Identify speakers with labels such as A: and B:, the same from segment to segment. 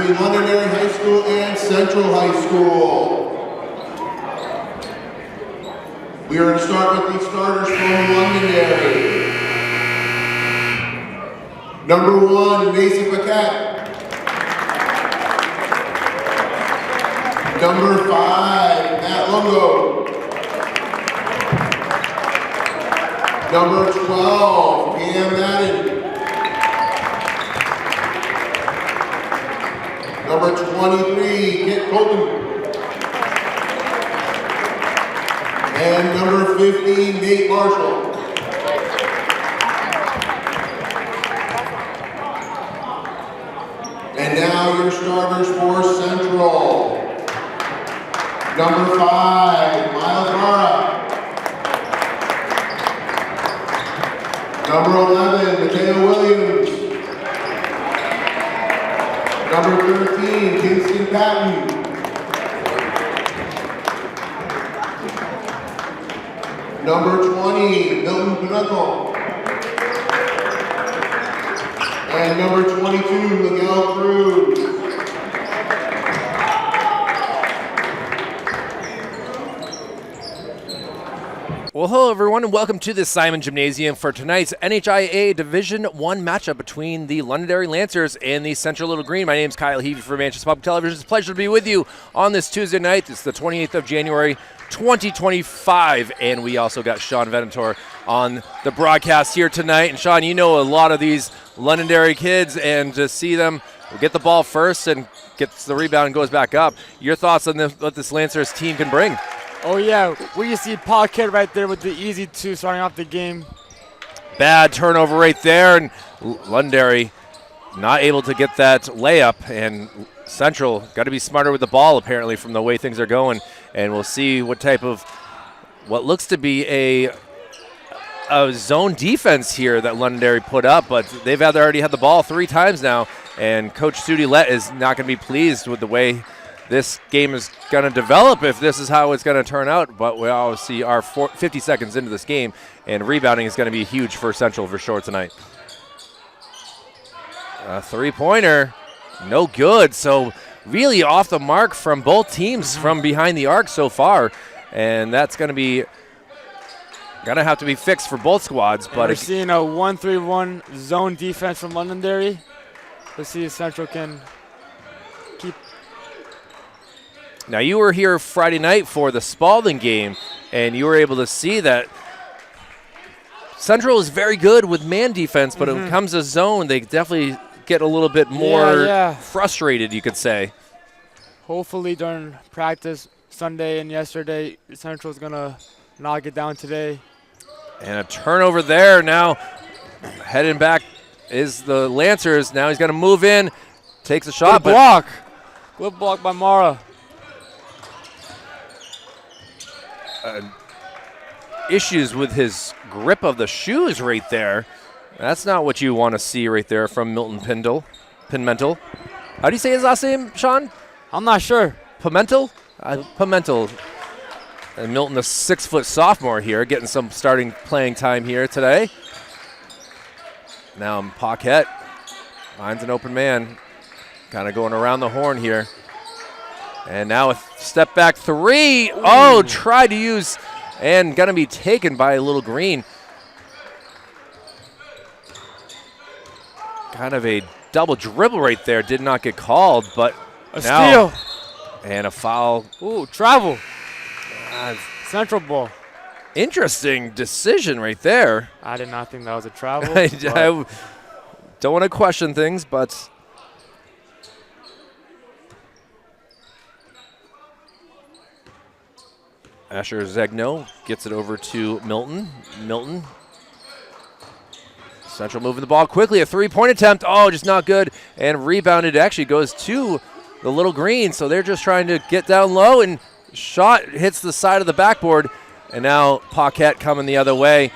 A: between Londonderry High School and Central High School. We are going to start with the starters from Londonderry. Number 1, Mason Paquette. Number 5, Matt Lungo. Number 12, Pam Madden. Number 23, Kit Colton. And number 15, Nate Marshall. And now your starters for Central. Number 5, Miles Mara. Number 11, Mateo Williams. Number 13, Kingston Patton. Number 20, Milton Pinnacle. And number 22, Miguel Cruz.
B: Well, hello everyone, and welcome to the Simon Gymnasium for tonight's NHIA Division I matchup between the Londonderry Lancers and the Central Little Green. My name is Kyle Heavey for Manchester Public Television. It's a pleasure to be with you on this Tuesday night. It's the 28th of January, 2025, and we also got Sean Venator on the broadcast here tonight. And Sean, you know a lot of these Londonderry kids, and to see them get the ball first and gets the rebound and goes back up. Your thoughts on what this Lancers team can bring?
C: Oh, yeah. We see Paquette right there with the easy 2 starting off the game.
B: Bad turnover right there, and Londonderry not able to get that layup, and Central got to be smarter with the ball apparently from the way things are going, and we'll see what type of what looks to be a zone defense here that Londonderry put up, but they've already had the ball 3 times now, and Coach Sudi Lett is not going to be pleased with the way this game is going to develop if this is how it's going to turn out. But we obviously are 50 seconds into this game, and rebounding is going to be huge for Central for sure tonight. A 3-pointer, no good. So really off the mark from both teams from behind the arc so far, and that's going to have to be fixed for both squads. But
C: we're seeing a 1-3-1 zone defense from Londonderry. Let's see if Central can keep.
B: Now, you were here Friday night for the Spalding game, and you were able to see that Central is very good with man defense, but when it comes to zone, they definitely get a little bit more frustrated, you could say.
C: Hopefully during practice Sunday and yesterday, Central's going to knock it down today.
B: And a turnover there. Now heading back is the Lancers. Now he's going to move in, takes a shot.
C: Good block. Good block by Mara.
B: Issues with his grip of the shoes right there. That's not what you want to see right there from Milton Pimentel. How do you say his last name, Sean?
C: I'm not sure.
B: Pimentel? Pimentel. And Milton, a 6-foot sophomore here, getting some starting playing time here today. Now Paquette finds an open man. Kind of going around the horn here. And now a step back 3. Ooh. Oh, tried to use and going to be taken by Little Green. Kind of a double dribble right there. Did not get called, but
C: a steal.
B: And a foul.
C: Ooh, travel. Central ball.
B: Interesting decision right there.
C: I did not think that was a travel.
B: I don't want to question things, but Asher Zegno gets it over to Milton. Milton. Central moving the ball quickly. A 3-point attempt. Oh, just not good. And rebounded. Actually goes to the Little Green. So they're just trying to get down low. And shot hits the side of the backboard. And now Paquette coming the other way.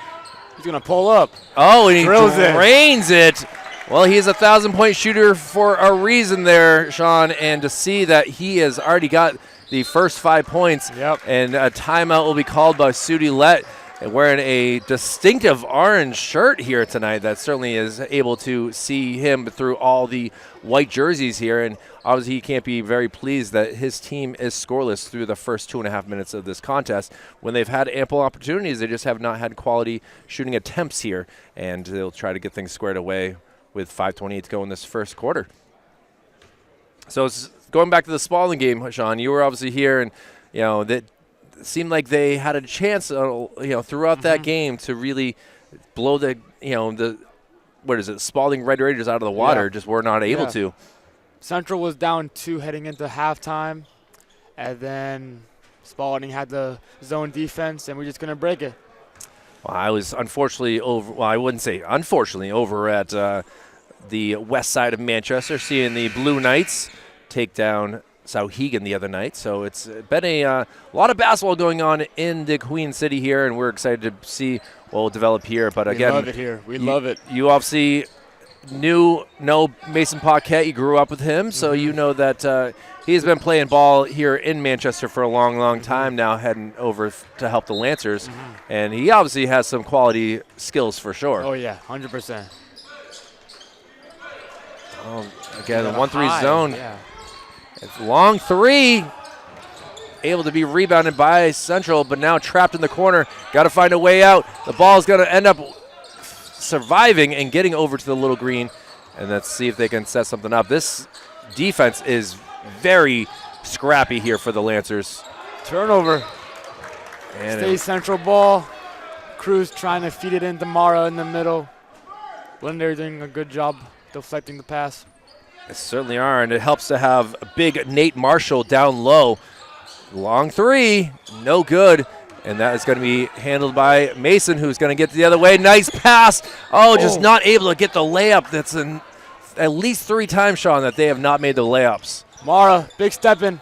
C: He's going to pull up.
B: Oh, and he drains it. Well, he's a 1,000-point shooter for a reason there, Sean. And to see that he has already got the first 5 points.
C: Yep.
B: And a timeout will be called by Sudi Lett. wearing a distinctive orange shirt here tonight that certainly is able to see him through all the white jerseys here. And obviously he can't be very pleased that his team is scoreless through the first 2.5 minutes of this contest. When they've had ample opportunities, they just have not had quality shooting attempts here. And they'll try to get things squared away with 5:28 to go in this first quarter. So it's going back to the Spalding game, Sean, you were obviously here, and that seemed like they had a chance, throughout that game to really blow the Spalding Red Raiders out of the water. Just were not able to.
C: Central was down 2 heading into halftime, and then Spalding had the zone defense, and we're just gonna break it.
B: Well, I was unfortunately over. Well, I wouldn't say unfortunately over at the west side of Manchester, seeing the Blue Knights take down Souhegan the other night. So it's been a lot of basketball going on in the Queen City here, and we're excited to see what will develop here. But again,
C: we love it here. We love it.
B: You obviously know Mason Paquette. You grew up with him, so you know that he's been playing ball here in Manchester for a long, long time now, heading over to help the Lancers. And he obviously has some quality skills for sure.
C: Oh, yeah, 100%.
B: Again, the 1-3 zone. Yeah. It's long three. Able to be rebounded by Central, but now trapped in the corner. Got to find a way out. The ball is going to end up surviving and getting over to the little green. And let's see if they can set something up. This defense is very scrappy here for the Lancers.
C: Turnover.
B: And
C: Stay Central ball. Cruz trying to feed it into Mara in the middle. Londonderry doing a good job deflecting the pass.
B: They certainly are, and it helps to have a big Nate Marshall down low. Long three, no good. And that is going to be handled by Mason, who's going to get the other way. Nice pass. Just not able to get the layup. That's at least 3 times, Sean, that they have not made the layups.
C: Mara, big step in.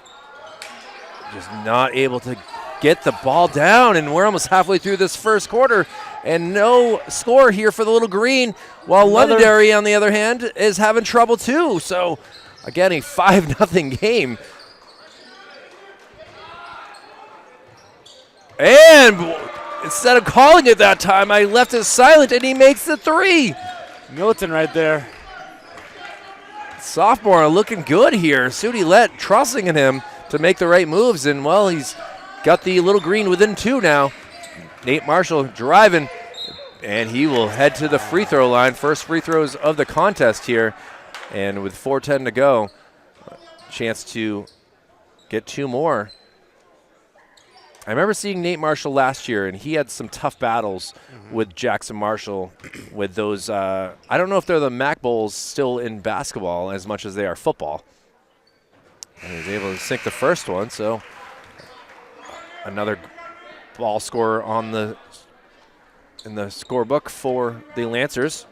B: Just not able to get the ball down, and we're almost halfway through this first quarter, and no score here for the Little Green, while Londonderry, on the other hand, is having trouble too. So, again, a 5-0 game. And instead of calling it that time, I left it silent, and he makes the 3.
C: Milton right there.
B: Sophomore looking good here. Sudi Lett trusting in him to make the right moves, and, well, he's got the Little Green within 2 now. Nate Marshall driving, and he will head to the free throw line. First free throws of the contest here, and with 4:10 to go, chance to get 2 more. I remember seeing Nate Marshall last year, and he had some tough battles with Jackson Marshall with those. I don't know if they're the Mac Bowls still in basketball as much as they are football. And he was able to sink the first one, so another ball scorer in the scorebook for the Lancers.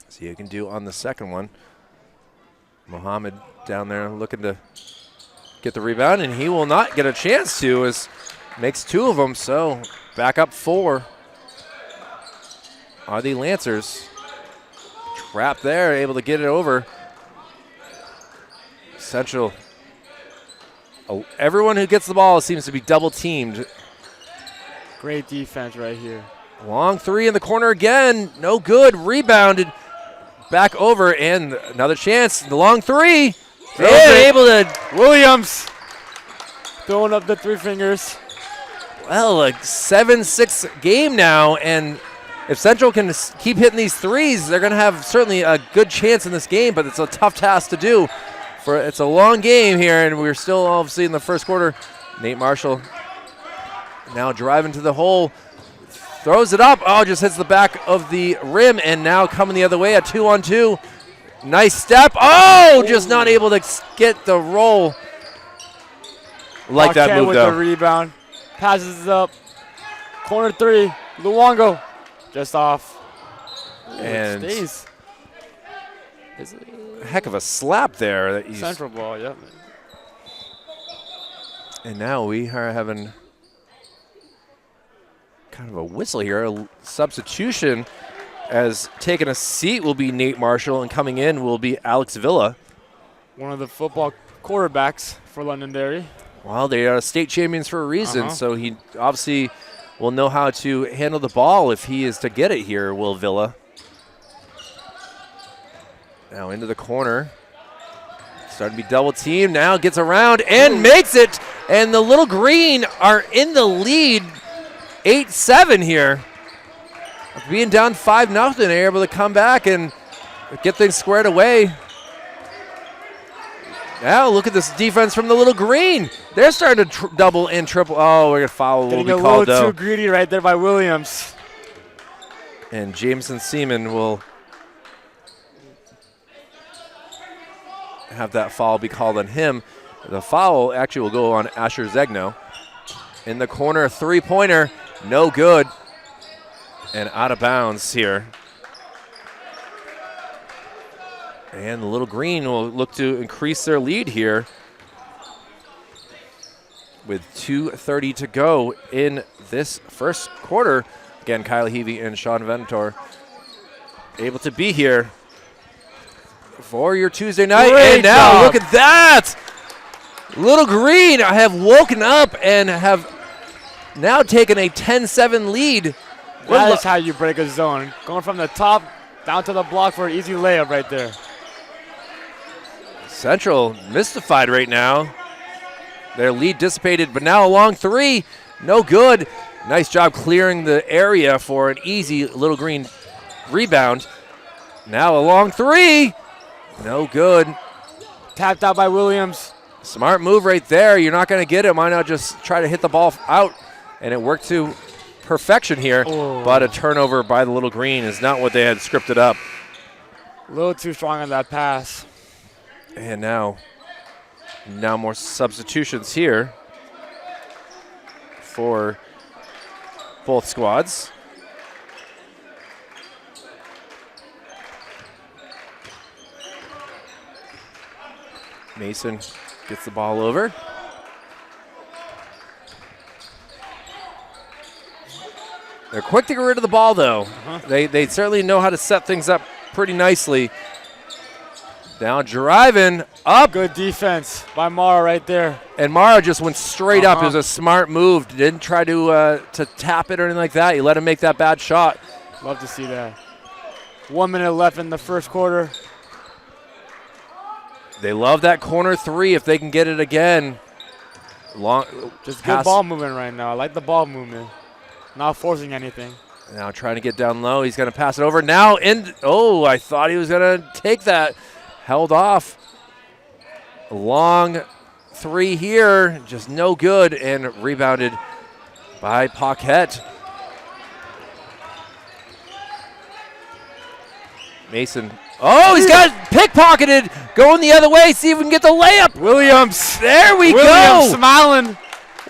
B: See what you can do on the second one. Mohammed down there looking to get the rebound, and he will not get a chance to, as makes 2 of them. So back up 4 are the Lancers. Trapped there, able to get it over. Central. Everyone who gets the ball seems to be double teamed.
C: Great defense right here.
B: Long 3 in the corner again. No good. Rebounded. Back over, and another chance. The long 3. And able to.
C: Williams throwing up the 3 fingers.
B: Well, a 7-6 game now, and if Central can keep hitting these 3s, they're going to have certainly a good chance in this game, but it's a tough task to do. It's a long game here, and we're still obviously in the first quarter. Nate Marshall now driving to the hole. Throws it up. Just hits the back of the rim, and now coming the other way at 2-on-2. Nice step. Just not able to get the roll. Like that move,
C: with
B: though.
C: The rebound. Passes it up. Corner 3. Luongo. Just off.
B: And
C: it stays.
B: Heck of a slap there.
C: Central ball, yep.
B: And now we are having kind of a whistle here. A substitution, as taking a seat will be Nate Marshall, and coming in will be Alex Villa.
C: One of the football quarterbacks for Londonderry.
B: Well, they are state champions for a reason, so he obviously will know how to handle the ball if he is to get it here, Will Villa. Now into the corner. Starting to be double teamed. Now gets around and makes it. And the Little Green are in the lead 8-7 here. Being down 5-0, they're able to come back and get things squared away. Now look at this defense from the Little Green. They're starting to double and triple. Oh, we're going to foul.
C: Getting
B: will be
C: a
B: called,
C: little
B: though.
C: too greedy right there by Williams.
B: And Jameson Seaman will have that foul be called on him. The foul actually will go on Asher Zegno. In the corner, three-pointer, no good. And out of bounds here. And the Little Green will look to increase their lead here with 2:30 to go in this first quarter. Again, Kyle Heavey and Sean Ventor able to be here for your Tuesday night.
C: Great
B: and now
C: job.
B: look at that. Little Green have woken up and have now taken a 10-7 lead.
C: That is how you break a zone. Going from the top down to the block for an easy layup right there.
B: Central mystified right now. Their lead dissipated, but now a long three, no good. Nice job clearing the area for an easy Little Green rebound. Now a long three, no good.
C: Tapped out by Williams.
B: Smart move right there. You're not going to get it. Why not just try to hit the ball out? And it worked to perfection here, but a turnover by the Little Green is not what they had scripted up.
C: A little too strong on that pass.
B: And now more substitutions here for both squads. Mason gets the ball over. They're quick to get rid of the ball, though. They certainly know how to set things up pretty nicely. Now driving up.
C: Good defense by Mara right there.
B: And Mara just went straight up. It was a smart move. Didn't try to tap it or anything like that. You let him make that bad shot.
C: Love to see that. 1 minute left in the first quarter.
B: They love that corner three if they can get it again.
C: Just
B: pass.
C: good ball movement right now. I like the ball movement. Not forcing anything.
B: Now trying to get down low. He's going to pass it over. Now I thought he was going to take that. Held off. A long three here. Just no good, and rebounded by Paquette. Mason. Oh, he's got pickpocketed. Going the other way. See if we can get the layup.
C: Williams.
B: There we
C: Williams
B: go.
C: smiling.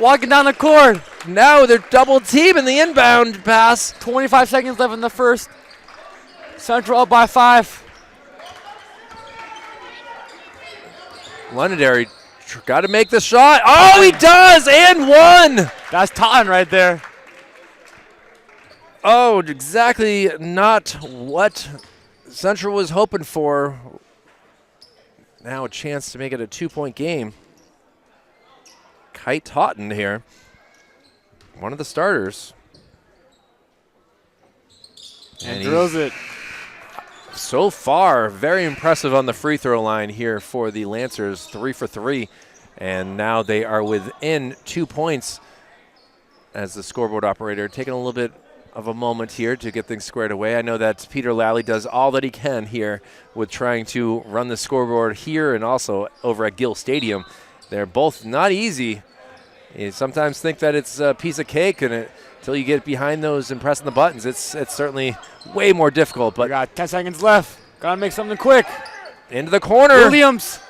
C: Walking down the court.
B: Now they're double teaming the inbound pass.
C: 25 seconds left in the first. Central up by 5.
B: Londonderry got to make the shot. Oh, he does, and one.
C: That's Totten right there.
B: Oh, exactly not what Central was hoping for. Now a chance to make it a 2-point game. Kite Totten here, one of the starters.
C: And drills it.
B: So far, very impressive on the free throw line here for the Lancers, 3 for 3. And now they are within 2 points as the scoreboard operator, taking a little bit of a moment here to get things squared away. I know that Peter Lally does all that he can here with trying to run the scoreboard here and also over at Gill Stadium. They're both not easy. You sometimes think that it's a piece of cake, and until you get behind those and pressing the buttons, it's certainly way more difficult. But
C: we got 10 seconds left. Gotta make something quick.
B: Into the corner.
C: Williams.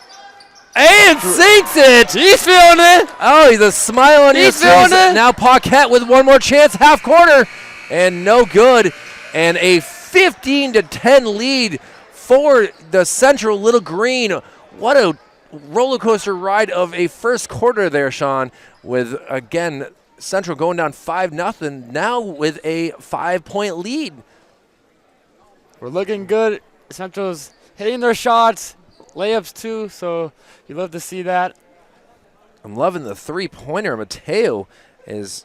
B: And sinks it.
C: He's feeling it.
B: Oh, he's a smile on his face. Now Paquette with one more chance, half corner, and no good. And a 15-10 lead for the Central Little Green. What a roller coaster ride of a first quarter there, Sean, with, again, Central going down 5-0, now with a 5-point lead.
C: We're looking good. Central's hitting their shots, layups too, so you love to see that.
B: I'm loving the three-pointer. Mateo is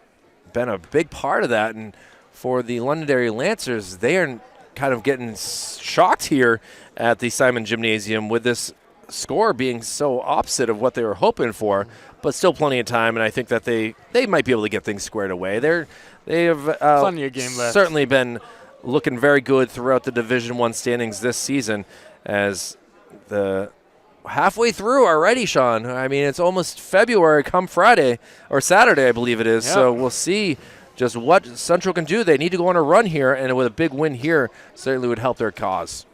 B: been a big part of that. And for the Londonderry Lancers, they are kind of getting shocked here at the Simon Gymnasium with this score being so opposite of what they were hoping for, but still plenty of time, and I think that they might be able to get things squared away. They have
C: Plenty of game left.
B: Certainly been looking very good throughout the Division I standings this season, as the halfway through already, Sean. I mean, it's almost February come Friday or Saturday, I believe it is.
C: Yep.
B: So we'll see just what Central can do. They need to go on a run here, and with a big win here, certainly would help their cause.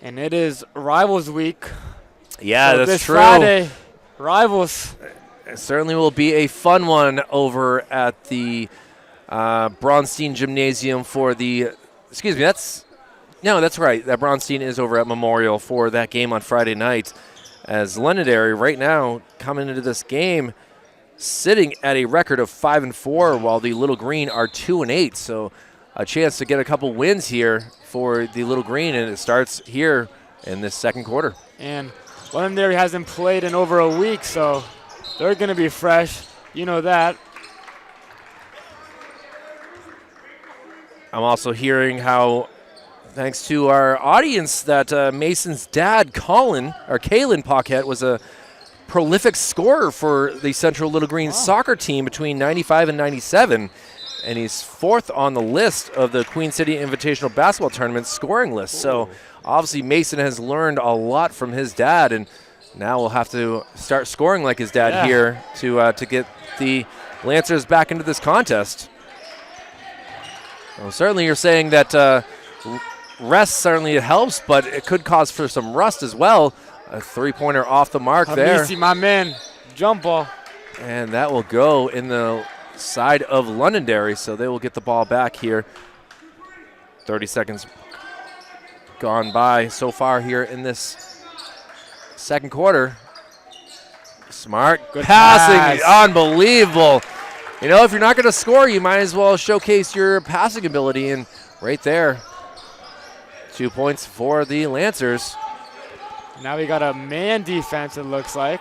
C: And it is Rivals Week.
B: Yeah,
C: So
B: that's
C: this
B: true.
C: Friday, Rivals.
B: It certainly will be a fun one over at the Braunstein Gymnasium for the, excuse me, that's right. That Braunstein is over at Memorial for that game on Friday night, as Londonderry right now coming into this game sitting at a record of 5-4, while the Little Green are 2-8. So a chance to get a couple wins here for the Little Green, and it starts here in this second quarter.
C: And Londonderry hasn't played in over a week, so they're going to be fresh. You know that.
B: I'm also hearing how, thanks to our audience, that Mason's dad, Kalen Paquette, was a prolific scorer for the Central Little Green soccer team between 95 and 97. And he's fourth on the list of the Queen City Invitational Basketball Tournament scoring list. So obviously Mason has learned a lot from his dad, and now we'll have to start scoring like his dad here to get the Lancers back into this contest. Well, certainly you're saying that rest certainly helps, but it could cause for some rust as well. A three-pointer off the mark there.
C: Hamisi, my man, jump ball.
B: And that will go in the side of Londonderry, so they will get the ball back here. 30 seconds gone by so far here in this second quarter. Smart
C: Good
B: passing,
C: pass.
B: unbelievable. You know, if you're not going to score, you might as well showcase your passing ability, and right there, 2 points for the Lancers.
C: Now we got a man defense, it looks like.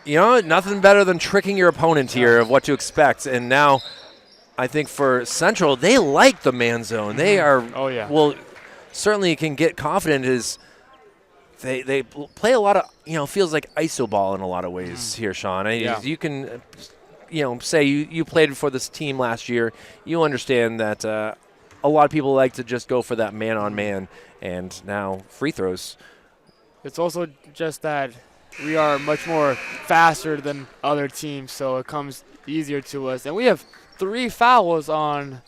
B: You know, nothing better than tricking your opponent here of what to expect. And now I think for Central, they like the man zone. They are, well, certainly can get confident as they play a lot of, feels like iso ball in a lot of ways here, Sean. You can, say you played for this team last year. You understand that a lot of people like to just go for that man-on-man, and now free throws.
C: It's also just that we are much more faster than other teams, so it comes easier to us. And we have 3 fouls on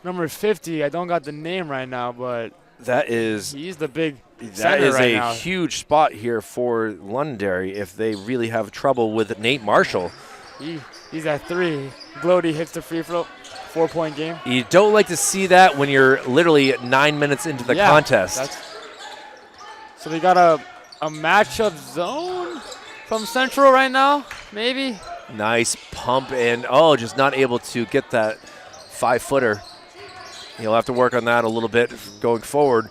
C: number 50. I don't got the name right now, but he's the big center right now.
B: That is a huge spot here for Londonderry if they really have trouble with Nate Marshall.
C: He's at 3. Glody hits the free throw. 4-point game.
B: You don't like to see that when you're literally 9 minutes into the contest.
C: So we got a matchup zone from Central right now, maybe.
B: Nice pump, and just not able to get that 5-footer. He'll have to work on that a little bit going forward.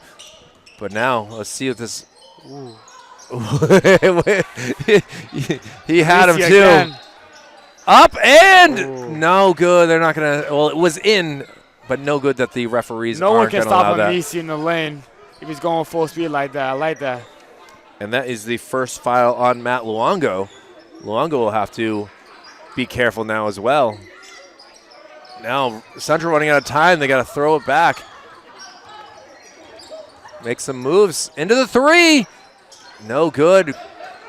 B: But now, let's see if this. He had him too.
C: Again.
B: Up and no good. They're not gonna. Well, it was in, but no good that the referees aren't going to allow that.
C: No one can stop Hamisi in the lane if he's going full speed like that. I like that.
B: And that is the first foul on Matt Luongo. Luongo will have to be careful now as well. Now Central running out of time. They got to throw it back. Make some moves into the 3. No good.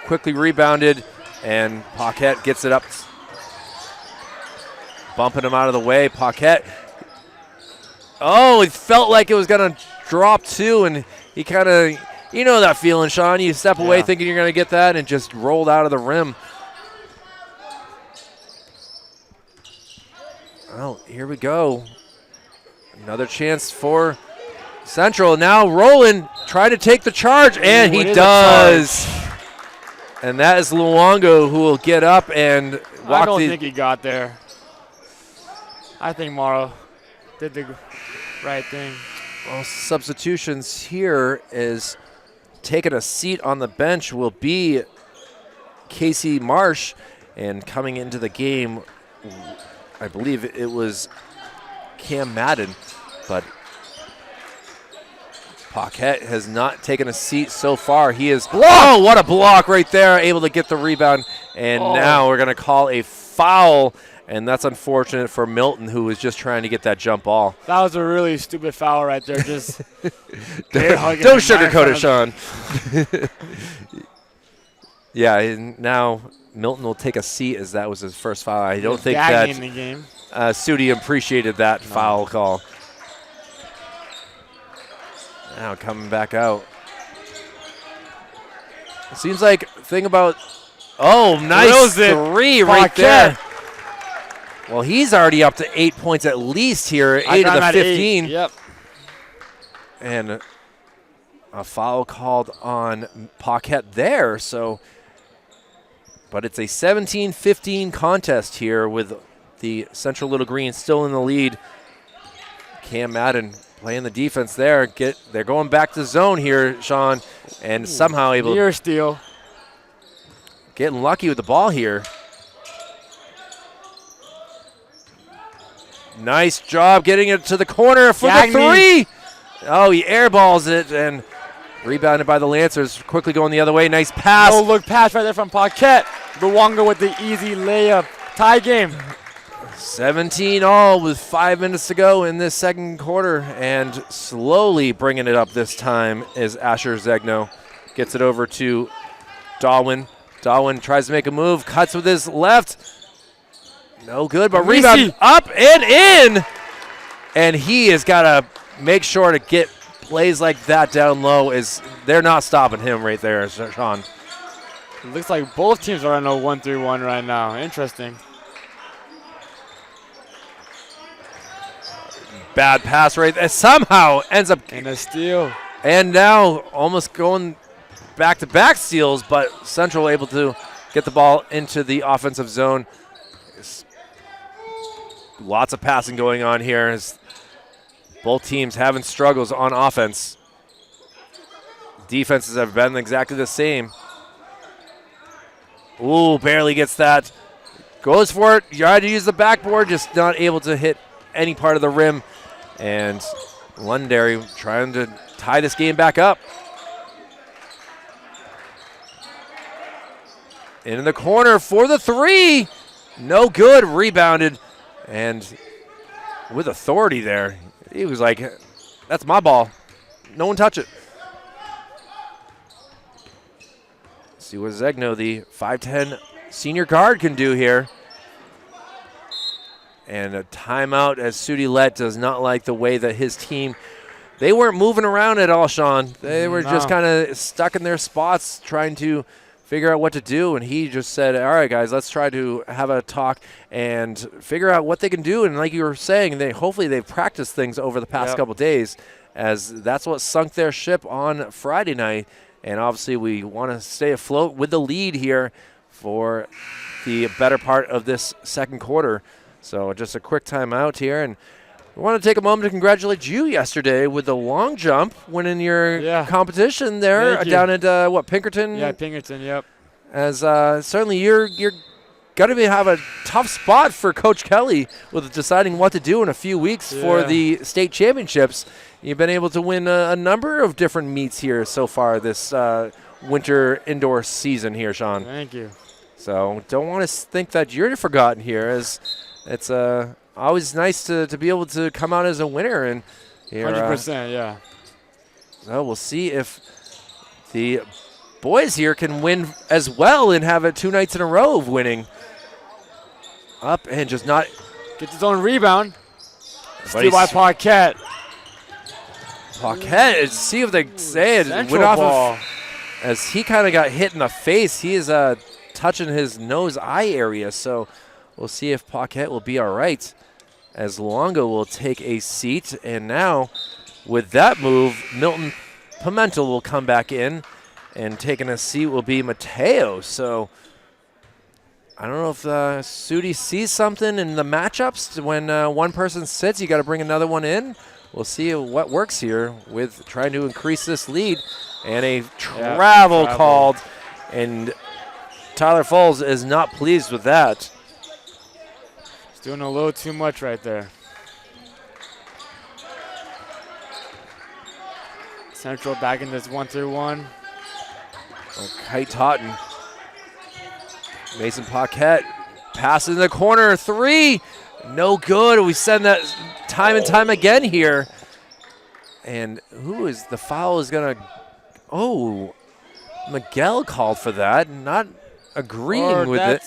B: Quickly rebounded, and Paquette gets it up. Bumping him out of the way. Paquette. It felt like it was going to drop too, and he kind of, that feeling, Sean. You step away thinking you're going to get that, and just rolled out of the rim. Well, here we go. Another chance for Central. Now Roland trying to take the charge, and he does. And that is Luongo who will get up and walk.
C: I don't think he got there. I think Morrow did the right thing.
B: Well, substitutions here is taking a seat on the bench will be Casey Marsh, And coming into the game, I believe it was Cam Madden, but Paquette has not taken a seat so far. He is, oh, what a block right there, able to get the rebound. And now we're going to call a foul, and that's unfortunate for Milton, who was just trying to get that jump ball.
C: That was a really stupid foul right there. Just
B: don't sugarcoat it, Sean. Yeah, and now Milton will take a seat as that was his first foul. I don't think that
C: in the game.
B: Sudi appreciated that foul call. Now coming back out. It seems like thing about, nice three right there. Well, he's already up to 8 points at least here, 8 of the 15.
C: 8. Yep.
B: And a foul called on Paquette there. So, but it's a 17-15 contest here with the Central Little Green still in the lead. Cam Madden playing the defense there. They're going back to zone here, Sean, and somehow able
C: near steal.
B: Getting lucky with the ball here. Nice job getting it to the corner for the three. Oh, he airballs it and rebounded by the Lancers. Quickly going the other way. Nice pass.
C: Oh, look, pass right there from Paquette. Luongo with the easy layup. Tie game.
B: 17 all with 5 minutes to go in this second quarter, and slowly bringing it up this time is Asher Zegno. Gets it over to Darwin. Darwin tries to make a move, cuts with his left. No good, but rebound up and in. And he has got to make sure to get plays like that down low. They're not stopping him right there, Sean.
C: It looks like both teams are on a 1-3-1 right now. Interesting.
B: Bad pass right there. Somehow ends up
C: in a steal. And
B: now almost going back-to-back steals, but Central able to get the ball into the offensive zone. Lots of passing going on here as both teams having struggles on offense. Defenses have been exactly the same. Ooh, barely gets that. Goes for it. You had to use the backboard, just not able to hit any part of the rim. And Londonderry trying to tie this game back up. In the corner for the three. No good. Rebounded. And with authority there, he was like, that's my ball. No one touch it. See what Zegno, the 5'10 senior guard, can do here. And a timeout as Sudi Lett does not like the way that his team, they weren't moving around at all, Sean. They were just kind of stuck in their spots trying to figure out what to do. And he just said, all right, guys, let's try to have a talk and figure out what they can do. And like you were saying, hopefully they've practiced things over the past couple days, as that's what sunk their ship on Friday night. And obviously we want to stay afloat with the lead here for the better part of this second quarter. So just a quick timeout here, and we want to take a moment to congratulate you yesterday with the long jump, winning your competition there down at Pinkerton?
C: Yeah, Pinkerton, yep.
B: As certainly you're going to have a tough spot for Coach Kelly with deciding what to do in a few weeks for the state championships. You've been able to win a number of different meets here so far this winter indoor season here, Sean.
C: Thank you.
B: So don't want to think that you're forgotten here, as it's always nice to be able to come out as a winner. And
C: 100%, yeah.
B: So we'll see if the boys here can win as well and have it 2 nights in a row of winning. Up and just not.
C: Gets his own rebound. Steal by Paquette.
B: Paquette, see if they say it. Went off of, as he kind of got hit in the face. He is touching his nose-eye area, so we'll see if Paquette will be all right, as Luongo will take a seat. And now, with that move, Milton Pimentel will come back in, and taking a seat will be Mateo. So I don't know if Sudi sees something in the matchups. When one person sits, you got to bring another one in. We'll see what works here with trying to increase this lead. And a travel called, and Tyler Falls is not pleased with that.
C: He's doing a little too much right there. Central back in this 1-3-1.
B: Kite Totten. Mason Paquette passes in the corner. 3. No good. We send that time and time again here. And who is the foul is going to. Oh, Miguel called for that. Not agreeing with it.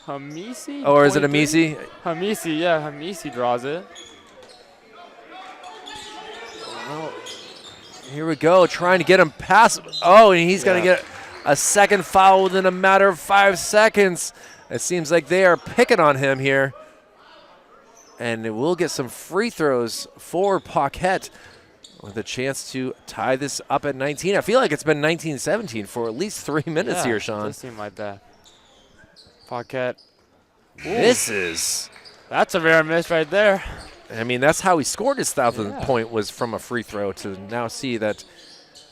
C: Hamisi?
B: Or is it Amisi?
C: Hamisi, yeah. Hamisi draws it.
B: Well, here we go. Trying to get him past. Oh, and he's going to get a second foul within a matter of 5 seconds. It seems like they are picking on him here. And we'll get some free throws for Paquette with a chance to tie this up at 19. I feel like it's been 19-17 for at least 3 minutes here, Sean.
C: It does seem like that. Paquette.
B: Misses.
C: That's a rare miss right there.
B: I mean, that's how he scored his 1,000th point, was from a free throw. To now see that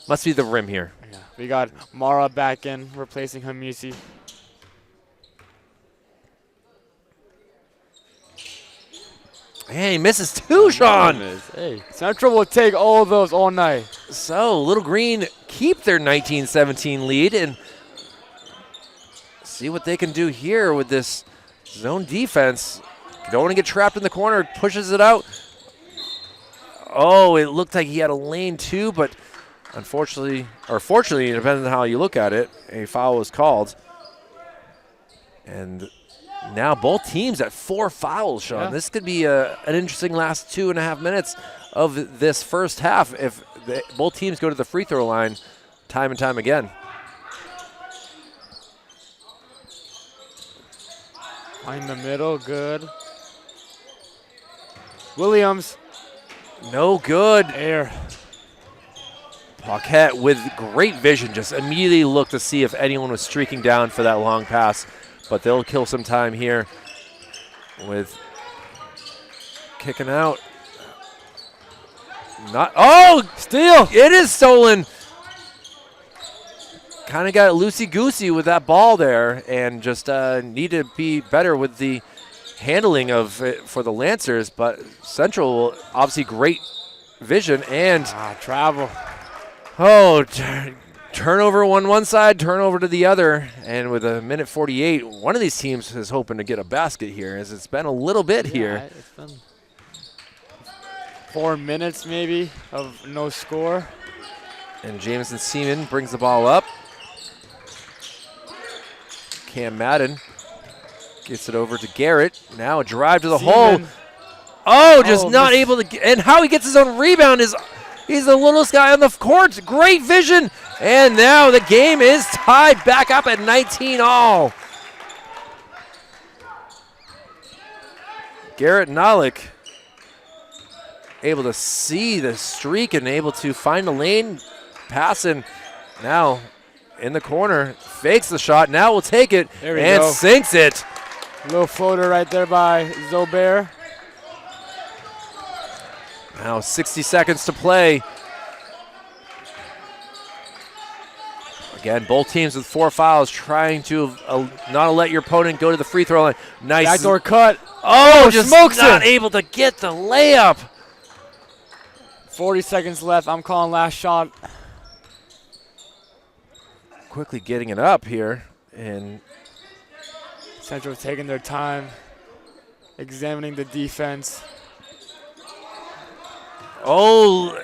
B: must be the rim here.
C: Yeah. We got Mara back in, replacing Hamisi.
B: Hey, he misses 2, Sean.
C: Hey, Central will take all of those all night.
B: So, Little Green keep their 19-17 lead and see what they can do here with this zone defense. Don't want to get trapped in the corner, pushes it out. Oh, it looked like he had a lane too, but unfortunately, or fortunately, depending on how you look at it, a foul was called. And now both teams at 4 fouls, Sean.
C: Yeah.
B: This could be an interesting last 2.5 minutes of this first half if both teams go to the free throw line time and time again.
C: In the middle, good. Williams.
B: No good.
C: Air.
B: Paquette with great vision just immediately looked to see if anyone was streaking down for that long pass. But they'll kill some time here with kicking out. Not. Oh, steal. It is stolen. Kind of got loosey-goosey with that ball there and just need to be better with the handling of it for the Lancers. But Central, obviously great vision and
C: travel.
B: Oh, turnover on one side, turnover to the other. And with a minute 48, one of these teams is hoping to get a basket here as it's been a little bit here.
C: It's been 4 minutes maybe of no score.
B: And Jameson Seaman brings the ball up. Cam Madden gets it over to Garrett. Now a drive to the hole. Oh, just not able to get, and how he gets his own rebound is he's the littlest guy on the court. Great vision. And now the game is tied back up at 19 all. Garrett Nolik able to see the streak and able to find the lane, passing now in the corner, fakes the shot, now will take it and sinks it.
C: Little floater right there by Zobair.
B: Now 60 seconds to play. Again, both teams with 4 fouls trying to not let your opponent go to the free throw line. Nice.
C: Backdoor cut.
B: Oh, just not able to get the layup.
C: 40 seconds left. I'm calling last shot.
B: Quickly getting it up here. And
C: Central taking their time, examining the defense.
B: Oh,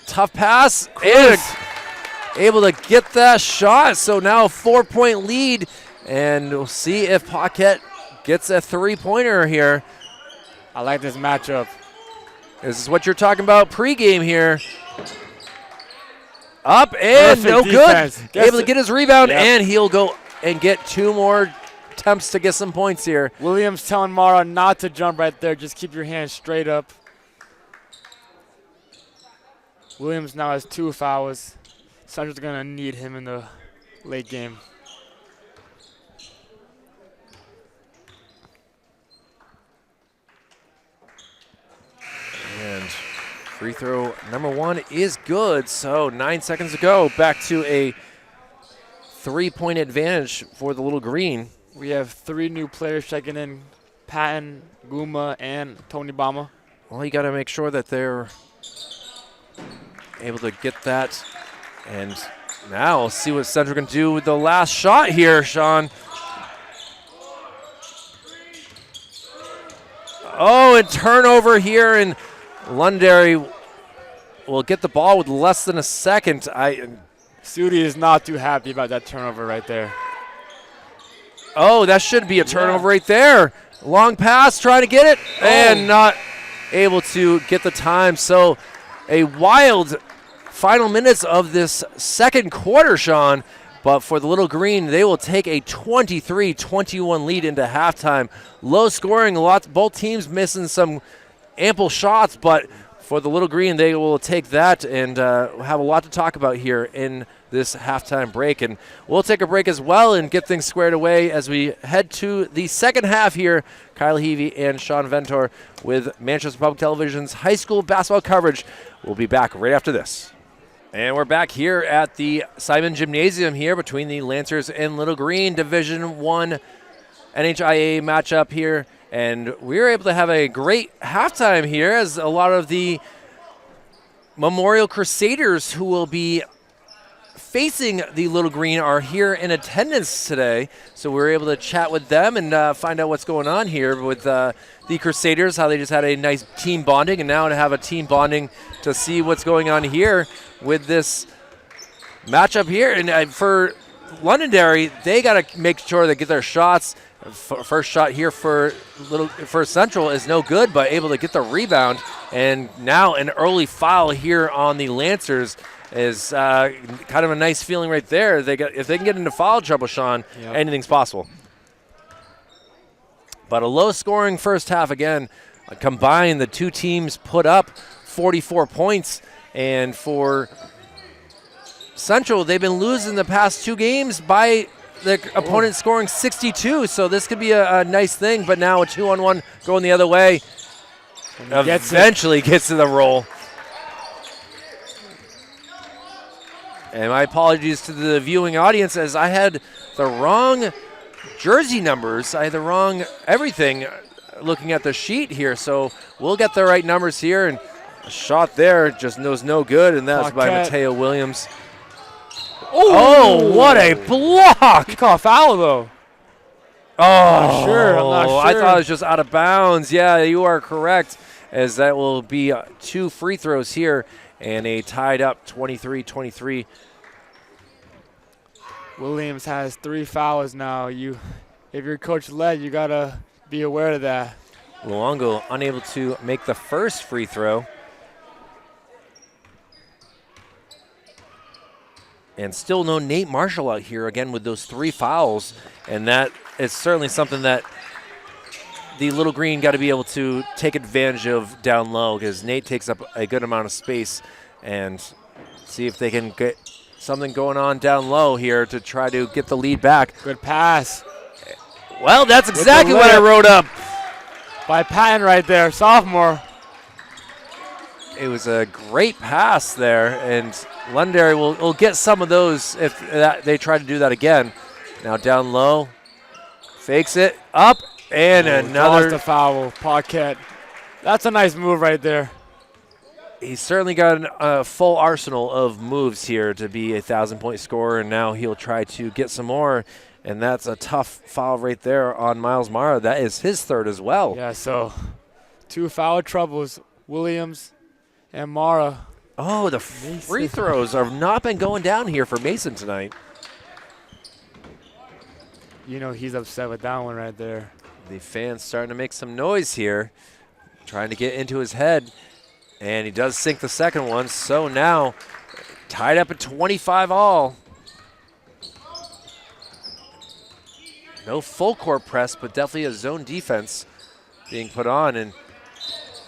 B: tough pass. And able to get that shot. So now a 4-point lead. And we'll see if Paquette gets a 3-pointer here.
C: I like this matchup.
B: This is what you're talking about pregame here. Up and
C: Perfect
B: no
C: defense.
B: good. Able to get his rebound, and he'll go and get 2 more attempts to get some points here.
C: Williams telling Mara not to jump right there. Just keep your hands straight up. Williams now has 2 fouls. Central's going to need him in the late game.
B: And free throw number 1 is good. So 9 seconds to go. Back to a 3-point advantage for the Little Green.
C: We have 3 new players checking in, Patton, Guma, and Tony Bama.
B: Well, you got to make sure that they're able to get that. And now we'll see what Central can do with the last shot here, Sean. Oh, and turnover here, and Londonderry will get the ball with less than a second.
C: Sudi is not too happy about that turnover right there.
B: Oh, that should be a turnover right there. Long pass, trying to get it, and not able to get the time. So a wild final minutes of this second quarter, Sean. But for the Little Green, they will take a 23-21 lead into halftime. Low scoring, both teams missing some ample shots, but for the Little Green, they will take that and have a lot to talk about here in this halftime break. And we'll take a break as well and get things squared away as we head to the second half here. Kyle Heavey and Sean Ventor with Manchester Public Television's high school basketball coverage. We'll be back right after this. And we're back here at the Simon Gymnasium here between the Lancers and Little Green Division I NHIA matchup here. And we were able to have a great halftime here as a lot of the Memorial Crusaders who will be facing the Little Green are here in attendance today. So we were able to chat with them and find out what's going on here with the Crusaders, how they just had a nice team bonding, and now to have a team bonding to see what's going on here with this matchup here. And for Londonderry, they got to make sure they get their shots. First shot here for Central is no good, but able to get the rebound. And now an early foul here on the Lancers is kind of a nice feeling right there. If they can get into foul trouble, Sean, anything's possible. But a low-scoring first half again. Combined, the two teams put up 44 points. And for Central, they've been losing the past 2 games by the opponent scoring 62. So this could be a nice thing. But now a 2-on-1 going the other way. Eventually gets to the roll. And my apologies to the viewing audience as I had the wrong jersey numbers. I had the wrong everything looking at the sheet here. So we'll get the right numbers here. And a shot there just was no good, and that was by Mateo Williams. Oh, what a block!
C: He called a foul, though.
B: Oh,
C: I'm not sure.
B: I thought it was just out of bounds. Yeah, you are correct, as that will be 2 free throws here and a tied up 23-23.
C: Williams has 3 fouls now. If you're coach led, you got to be aware of that.
B: Luongo unable to make the first free throw. And still no Nate Marshall out here again with those 3 fouls. And that is certainly something that the Little Green got to be able to take advantage of down low, because Nate takes up a good amount of space, and see if they can get something going on down low here to try to get the lead back.
C: Good pass.
B: Well, that's exactly what I wrote up.
C: By Patton right there, sophomore.
B: It was a great pass there, and Londonderry will get some of those if they try to do that again. Now down low, fakes it, up, and another.
C: Lost a foul, Paquette. That's a nice move right there.
B: He's certainly got a full arsenal of moves here to be a 1,000-point scorer, and now he'll try to get some more, and that's a tough foul right there on Miles Mara. That is his 3rd as well.
C: Yeah, so 2 foul troubles, Williams and Mara.
B: Oh, the free throws have not been going down here for Mason tonight.
C: You know he's upset with that one right there.
B: The fans starting to make some noise here, trying to get into his head. And he does sink the second one, so now tied up at 25 all. No full court press, but definitely a zone defense being put on, and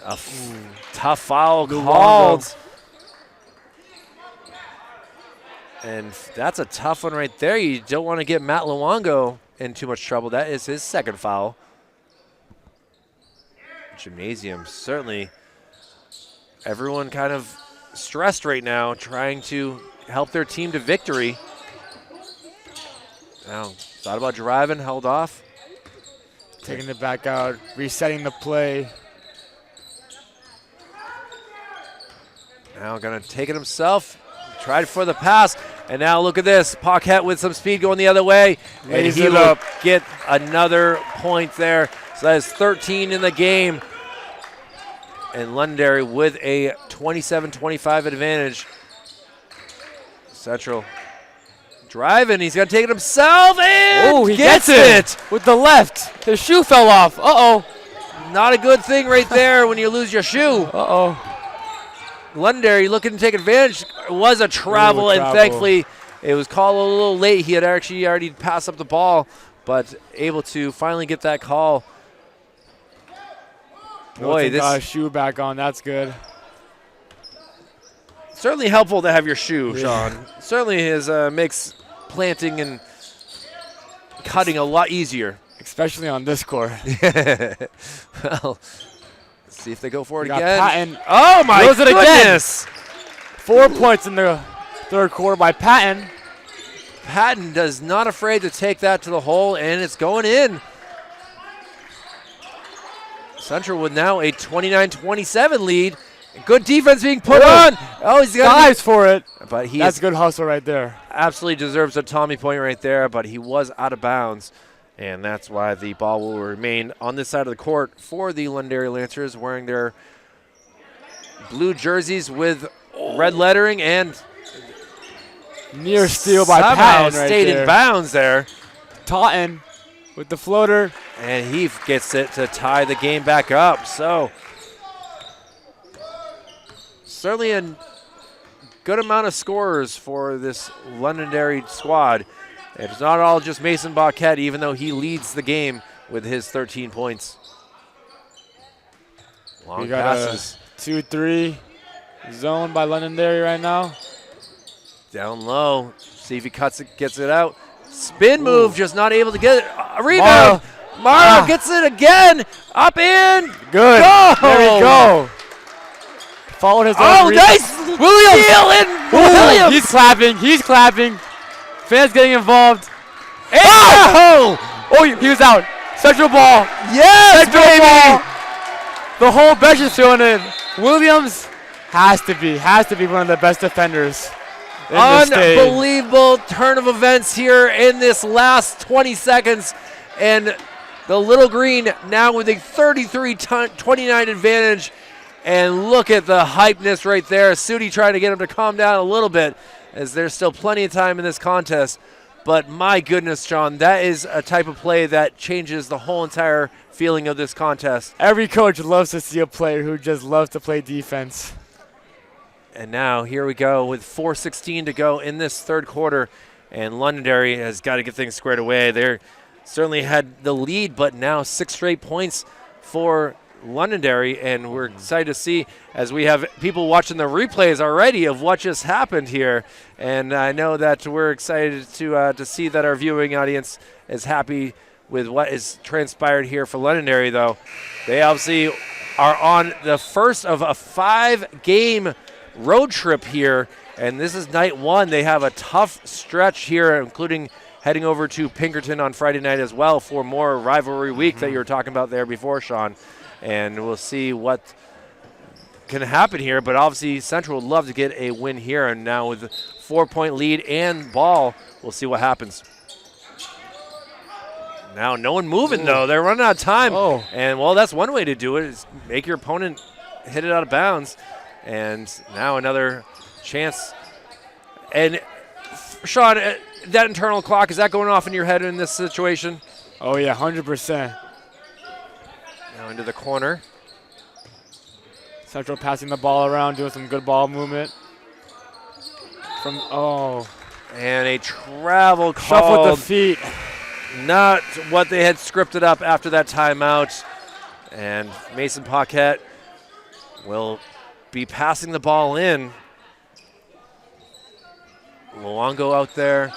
B: a tough foul called. And that's a tough one right there. You don't want to get Matt Luongo in too much trouble. That is his 2nd foul. Gymnasium, certainly everyone kind of stressed right now, trying to help their team to victory. Now, thought about driving, held off.
C: Taking it back out, resetting the play.
B: Now going to take it himself. Tried for the pass. And now look at this. Paquette with some speed going the other way. And
C: Lays
B: he
C: it
B: will
C: up.
B: get another point there. So that is 13 in the game. And Londonderry with a 27-25 advantage. Central driving. He's going to take it himself. And
C: Oh, he
B: gets
C: gets it with the left. His shoe fell off. Uh-oh.
B: Not a good thing right there when you lose your shoe.
C: Uh-oh.
B: Londonderry looking to take advantage. It was a travel, and thankfully it was called a little late. He had actually already passed up the ball, but able to finally get that call. Boy, this
C: got his shoe back on. That's good.
B: certainly helpful to have your shoe,
C: Yeah.
B: Sean. Certainly makes planting and cutting a lot easier.
C: Especially on this court.
B: Well, let's see if they go for it
C: We got
B: again.
C: Patton.
B: Oh my
C: Throws it again.
B: goodness!
C: 4 points in the third quarter by Patton.
B: Patton does not afraid to take that to the hole, and it's going in. Central with now a 29-27 lead. Good defense being put on. Oh, he's got
C: Dives for it.
B: but he
C: That's
B: is
C: good hustle right there.
B: absolutely deserves a Tommy point right there, but he was out of bounds, and that's why the ball will remain on this side of the court for the Londonderry Lancers, wearing their blue jerseys with red lettering, and
C: Near steal by
B: somehow
C: Patton right
B: stayed
C: there.
B: in bounds there.
C: Totten with the floater.
B: And he gets it to tie the game back up. So certainly a good amount of scorers for this Londonderry squad. It's not all just Mason Paquette, even though he leads the game with his 13 points. Long
C: We got
B: passes
C: a 2-3 zone by Londonderry right now.
B: down low. See if he cuts it, gets it out. Spin move, just not able to get it. A rebound. Morrow gets it again. Up in.
C: Good.
B: Go!
C: There we go. Followed his
B: Oh,
C: own
B: nice.
C: Williams.
B: Steal in Williams.
C: He's clapping. He's clapping. Fans getting involved.
B: Oh!
C: Oh, he was out. Central ball.
B: Yes,
C: Central
B: baby.
C: ball. The whole bench is throwing in. Williams has to be one of the best defenders in the state.
B: Unbelievable turn of events here in this last 20 seconds. And the Little Green now with a 33-29 advantage. And look at the hypeness right there. Sudi trying to get him to calm down a little bit, as there's still plenty of time in this contest. But my goodness, Sean, that is a type of play that changes the whole entire feeling of this contest.
C: Every coach loves to see a player who just loves to play defense.
B: And now here we go with 4:16 to go in this third quarter. And Londonderry has got to get things squared away. They certainly had the lead, but now 6 straight points for Londonderry, and we're excited to see as we have people watching the replays already of what just happened here. And I know that we're excited to see that our viewing audience is happy with what is transpired here for Londonderry, though. They obviously are on the first of a 5-game road trip here, and this is night 1. They have a tough stretch here, including heading over to Pinkerton on Friday night as well for more rivalry week that you were talking about there before, Sean. And we'll see what can happen here. But obviously, Central would love to get a win here. And now with 4-point lead and ball, we'll see what happens. Now no one moving, though. They're running out of time.
C: Oh.
B: And, well, that's one way to do it, is make your opponent hit it out of bounds. And now another chance. And, Sean, that internal clock, is that going off in your head in this situation?
C: Oh, yeah, 100%.
B: Now into the corner.
C: Central passing the ball around, doing some good ball movement.
B: And a travel
C: Shuffle
B: call.
C: with the feet.
B: Not what they had scripted up after that timeout. And Mason Paquette will be passing the ball in. Luongo out there,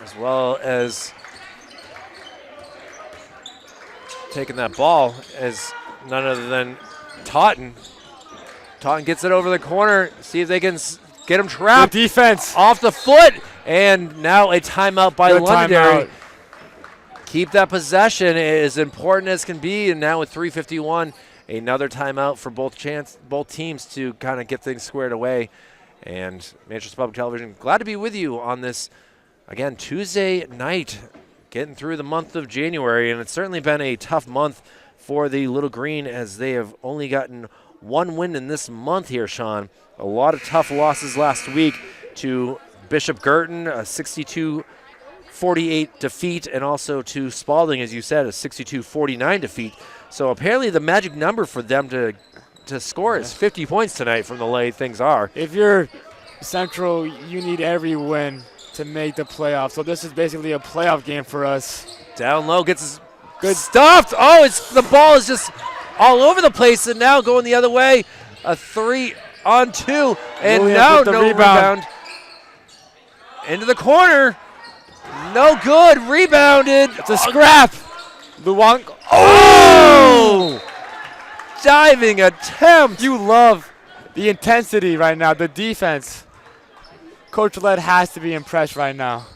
B: as well as taking that ball as none other than Totten. Totten gets it over the corner. See if they can get him trapped.
C: Good defense.
B: Off the foot, and now a timeout by
C: Good
B: Londonderry.
C: timeout.
B: Keep that possession as important as can be, and now with 3:51, another timeout for both teams to kind of get things squared away. And Manchester Public Television, glad to be with you on this, again, Tuesday night, getting through the month of January, and it's certainly been a tough month for the Little Green as they have only gotten one win in this month here, Sean. A lot of tough losses last week to Bishop Girton, a 62-48 defeat, and also to Spalding, as you said, a 62-49 defeat. So apparently the magic number for them to score is 50 points tonight from the way things are.
C: If you're Central, you need every win to make the playoffs. So this is basically a playoff game for us.
B: Down low, gets his good stuffed. Oh, the ball is just all over the place, and now going the other way. A 3-on-2, and
C: Williams
B: now
C: with the
B: no
C: rebound.
B: Into the corner. No good. Rebounded.
C: It's a scrap. Luang.
B: Oh! Diving attempt.
C: You love the intensity right now, the defense. Coach Led has to be impressed right now.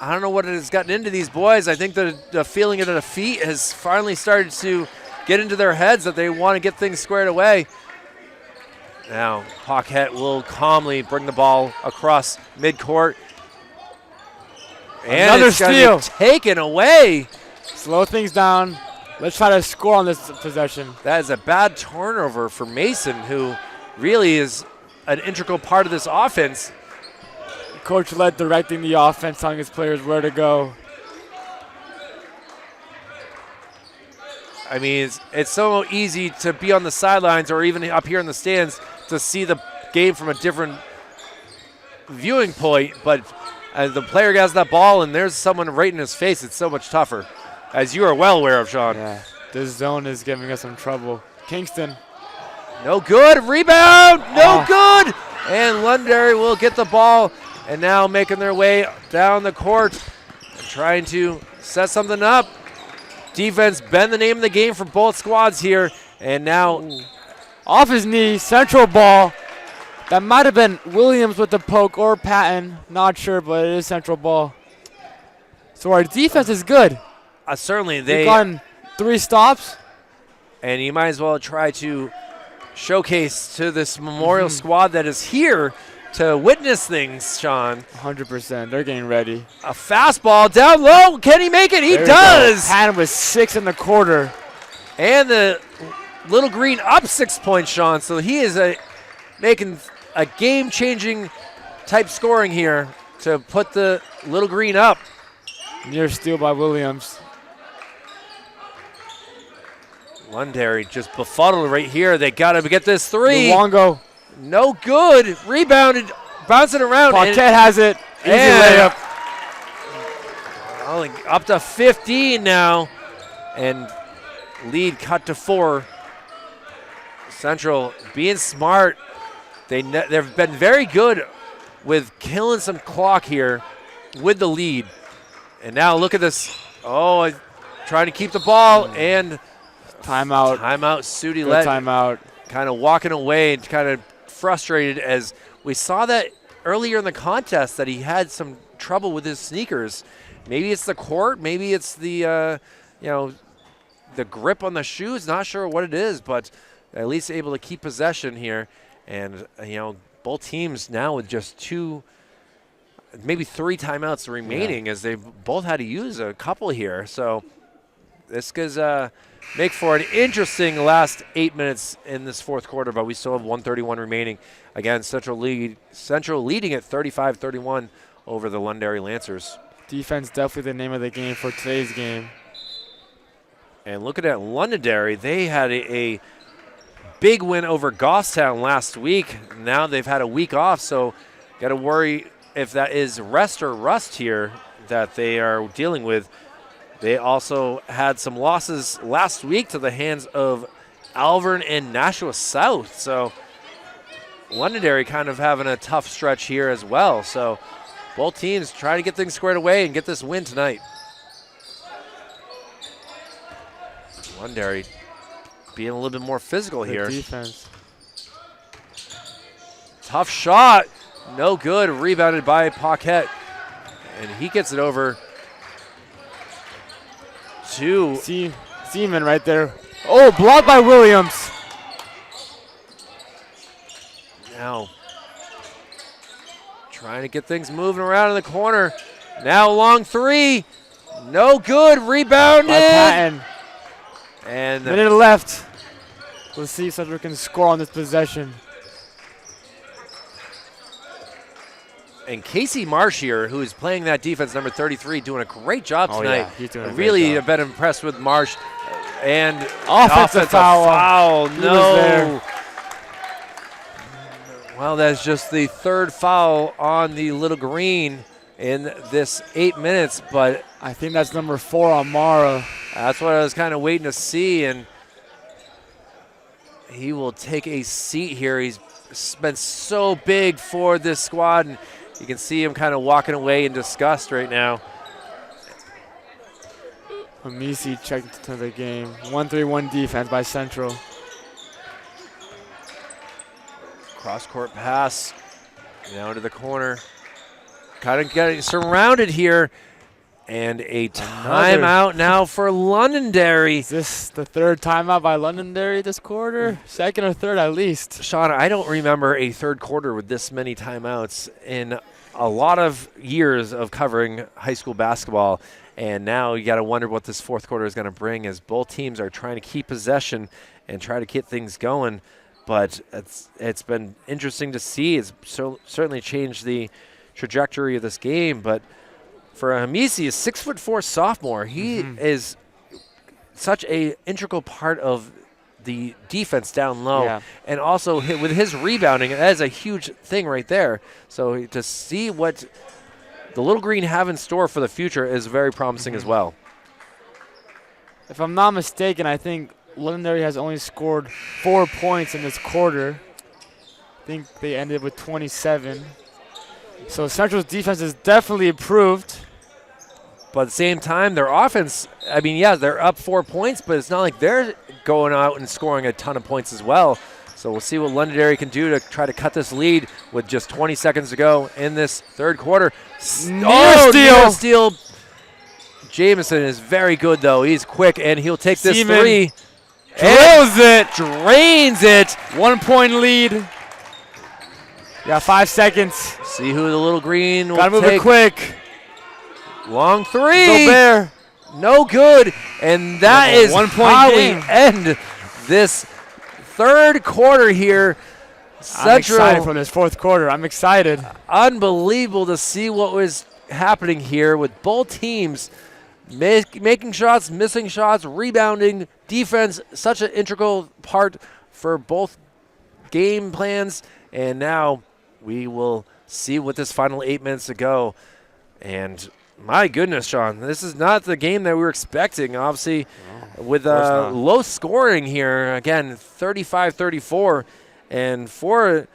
B: I don't know what it has gotten into these boys. I think the feeling of defeat has finally started to get into their heads that they want to get things squared away. Now, Paquette will calmly bring the ball across midcourt. And
C: Another
B: it's gonna
C: steal.
B: be taken away.
C: Slow things down. Let's try to score on this possession.
B: That is a bad turnover for Mason, who really is an integral part of this offense.
C: Coach Led directing the offense, telling his players where to go.
B: I mean, it's so easy to be on the sidelines or even up here in the stands to see the game from a different viewing point, but as the player gets that ball and there's someone right in his face, it's so much tougher, as you are well aware of, Sean.
C: Yeah, this zone is giving us some trouble. Kingston.
B: No good. Rebound. No good. And Londonderry will get the ball, and now making their way down the court, trying to set something up. Defense been the name of the game for both squads here, and now
C: Off his knee, Central ball. That might have been Williams with the poke or Patton. Not sure, but it is Central ball. So our defense is good.
B: certainly
C: They've gotten 3 stops.
B: And you might as well try to showcase to this Memorial squad that is here to witness things, Sean.
C: 100%. They're getting ready.
B: A fastball down low. Can he make it? He does.
C: Patton with 6 in the quarter.
B: And the Little Green up 6 points, Sean. So he is making a game-changing type scoring here to put the Little Green up.
C: Near steal by Williams.
B: Londonderry just befuddled right here. They got to get this 3.
C: Luongo.
B: No good. Rebounded, bouncing around.
C: Paquette has it. Easy layup.
B: Only up to 15 now. And lead cut to 4. Central being smart. They've been very good with killing some clock here with the lead. And now look at this. Oh, trying to keep the ball and
C: timeout.
B: Timeout. Sudi
C: Good
B: let
C: timeout.
B: kind of walking away and kind of frustrated, as we saw that earlier in the contest that he had some trouble with his sneakers. Maybe it's the court, maybe it's the the grip on the shoes. Not sure what it is, but at least able to keep possession here. And both teams now with just 2, maybe 3 timeouts remaining, as they both had to use a couple here. So this could make for an interesting last 8 minutes in this fourth quarter, but we still have 1:31 remaining. Again, Central leading at 35-31 over the Londonderry Lancers.
C: Defense definitely the name of the game for today's game.
B: And looking at Londonderry, they had a big win over Goffstown last week. Now they've had a week off, so got to worry if that is rest or rust here that they are dealing with. They also had some losses last week to the hands of Alvern and Nashua South. So Londonderry kind of having a tough stretch here as well. So both teams trying to get things squared away and get this win tonight. Londonderry being a little bit more physical here.
C: Defense.
B: Tough shot. No good. Rebounded by Paquette. And he gets it over to
C: Seaman right there. Oh, blocked by Williams.
B: Now trying to get things moving around in the corner. Now long three. No good. Rebounded.
C: By Patton.
B: And
C: Minute left. Let's see if Central can score on this possession.
B: And Casey Marsh here, who is playing that defense, number 33, doing a great job tonight.
C: Yeah, he's doing a
B: really
C: great job.
B: have been impressed with Marsh. And
C: Offensive foul.
B: No.
C: He was there.
B: Well, that's just the third foul on the Little Green in this 8 minutes, but
C: I think that's number 4 on Mara.
B: that's what I was kind of waiting to see, and he will take a seat here. He's been so big for this squad, and you can see him kind of walking away in disgust right now.
C: Hamisi checked into the game. 1-3-1 defense by Central.
B: Cross-court pass down to the corner. Kind of getting surrounded here. And a timeout now for Londonderry.
C: Is this the third timeout by Londonderry this quarter? Second or third at least.
B: Sean, I don't remember a third quarter with this many timeouts in a lot of years of covering high school basketball. And now you got to wonder what this fourth quarter is going to bring as both teams are trying to keep possession and try to get things going. But it's been interesting to see. It's certainly changed the trajectory of this game. But for Hamisi, a 6'4" sophomore, he is such a integral part of the defense down low.
C: Yeah.
B: And also with his rebounding, that is a huge thing right there. So to see what the Little Green have in store for the future is very promising as well.
C: If I'm not mistaken, I think Londonderry has only scored 4 points in this quarter. I think they ended with 27. So Central's defense is definitely improved.
B: But at the same time, their offense, I mean, yeah, they're up 4 points, but it's not like they're going out and scoring a ton of points as well. So we'll see what Londonderry can do to try to cut this lead with just 20 seconds to go in this third quarter. Near steal. Jamison is very good, though. He's quick, and he'll take this
C: Seaman
B: three.
C: Drills it.
B: Drains it.
C: 1 point lead. Got 5 seconds.
B: See who the Little Green will
C: Gotta move
B: take.
C: it quick.
B: Long three.
C: Gobert.
B: No good. And that is
C: 1 point
B: how
C: game.
B: we end this third quarter here.
C: I'm excited for this fourth quarter. I'm excited.
B: Unbelievable to see what was happening here with both teams making shots, missing shots, rebounding, defense, such an integral part for both game plans. And now we will see what this final 8 minutes to go. And my goodness, Sean, this is not the game that we were expecting. Obviously, with low scoring here. Again, 35-34. And for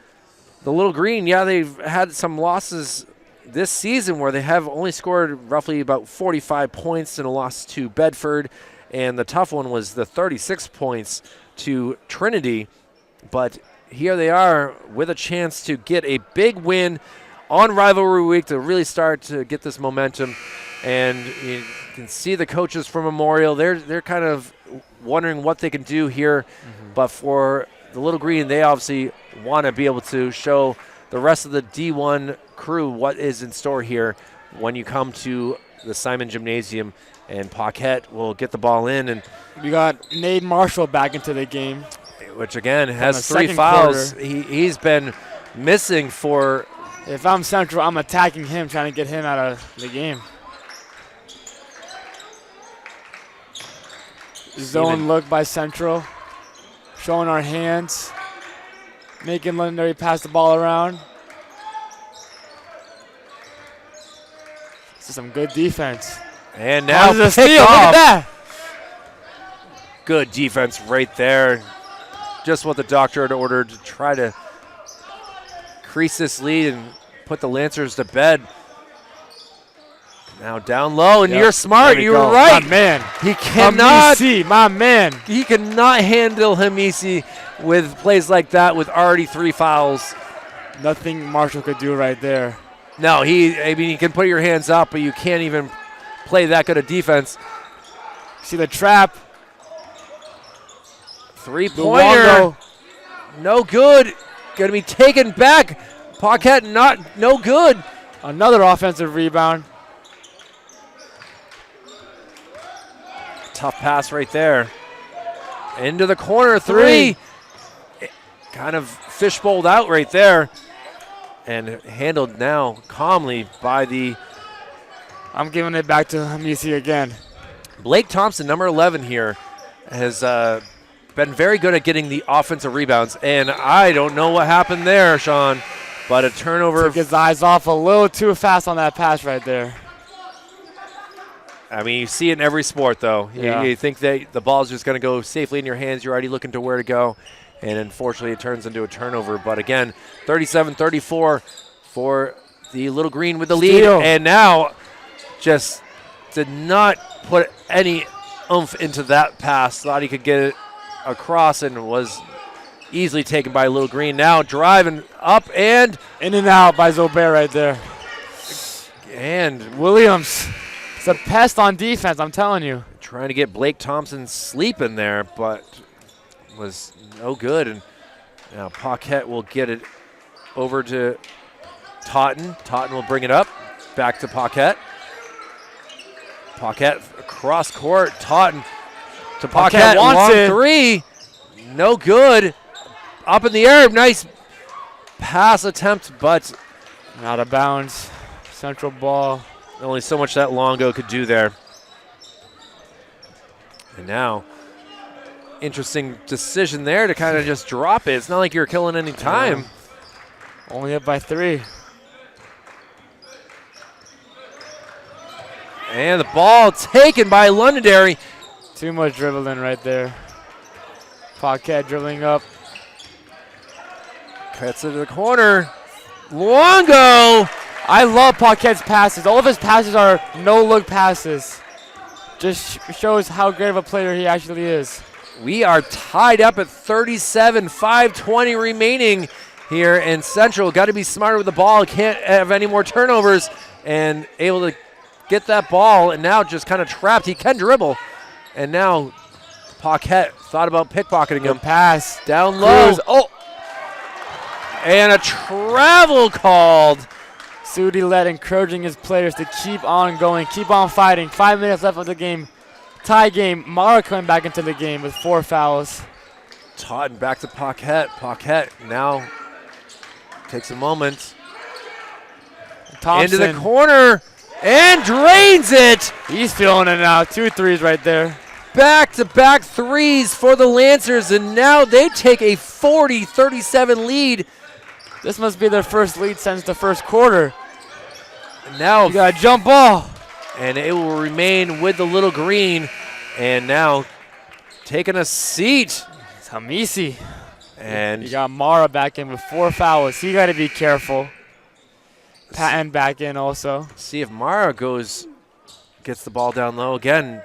B: the Little Green, yeah, they've had some losses this season where they have only scored roughly about 45 points in a loss to Bedford. And the tough one was the 36 points to Trinity. But here they are with a chance to get a big win on rivalry week to really start to get this momentum. And you can see the coaches from Memorial, they're kind of wondering what they can do here. But for the Little Green, they obviously want to be able to show the rest of the D1 crew what is in store here when you come to the Simon Gymnasium. And Paquette will get the ball in. And
C: we got Nate Marshall back into the game,
B: which again has 3 fouls. He's been missing for.
C: If I'm Central, I'm attacking him, trying to get him out of the game. Zone look by Central, showing our hands, making Londonderry pass the ball around. This is some good defense.
B: And now
C: a steal. Look at that.
B: Good defense right there. Just what the doctor had ordered to try to crease this lead and put the Lancers to bed. Now down low, and you're smart. You were right.
C: My man.
B: He cannot.
C: Hamisi, my man.
B: He cannot handle Hamisi with plays like that with already 3 fouls.
C: Nothing Marshall could do right there.
B: No, I mean, you can put your hands up, but you can't even play that good of defense.
C: See the trap.
B: Three-pointer. No good. Going to be taken back. Paquette no good.
C: Another offensive rebound.
B: Tough pass right there. Into the corner, three. Kind of fishbowled out right there. And handled now calmly by the...
C: I'm giving it back to Hamisi again.
B: Blake Thompson, number 11 here, has been very good at getting the offensive rebounds. And I don't know what happened there, Sean, but a turnover.
C: Took his eyes off a little too fast on that pass right there.
B: I mean, you see it in every sport, though.
C: Yeah.
B: You think that the ball's just going to go safely in your hands. You're already looking to where to go. And unfortunately, it turns into a turnover. But again, 37-34 for the Little Green with the lead.
C: Steal.
B: And now just did not put any oomph into that pass. Thought he could get it across and was easily taken by Little Green. Now driving up and
C: in and out by Zobert right there.
B: And
C: Williams. It's a pest on defense, I'm telling you.
B: Trying to get Blake Thompson sleeping there, but was no good. And now Paquette will get it over to Totten. Totten will bring it up. Back to Paquette. Paquette across court. Totten to Paquette.
C: Wants
B: Long
C: it.
B: three. No good. Up in the air. Nice pass attempt, but
C: out of bounds. Central ball.
B: only so much that Longo could do there. And now, interesting decision there to kind of just drop it. It's not like you're killing any time.
C: Yeah. Only up by 3.
B: And the ball taken by Londonderry.
C: Too much dribbling right there. Paquette dribbling up.
B: Cuts it to the corner. Longo.
C: I love Paquette's passes. All of his passes are no-look passes. Just shows how great of a player he actually is.
B: We are tied up at 37, 5:20 remaining here in Central. Got to be smarter with the ball. Can't have any more turnovers. And able to get that ball, and now just kind of trapped. He can dribble. And now Paquette thought about pickpocketing him.
C: Pass.
B: Down low.
C: Cruz. Oh.
B: And a travel called.
C: Sudi led, encouraging his players to keep on going, keep on fighting. 5 minutes left of the game. Tie game. Mara coming back into the game with 4 fouls.
B: Totten back to Paquette. Paquette now takes a moment.
C: Thompson.
B: Into the corner and drains it.
C: He's feeling it now. 2 threes right there.
B: Back-to-back threes for the Lancers, and now they take a 40-37 lead.
C: This must be their first lead since the first quarter.
B: And now
C: you got a jump ball.
B: And it will remain with the Little Green. And now taking a seat.
C: It's Hamisi.
B: And
C: you got Mara back in with 4 fouls. He got to be careful. Patton back in also.
B: See if Mara gets the ball down low again.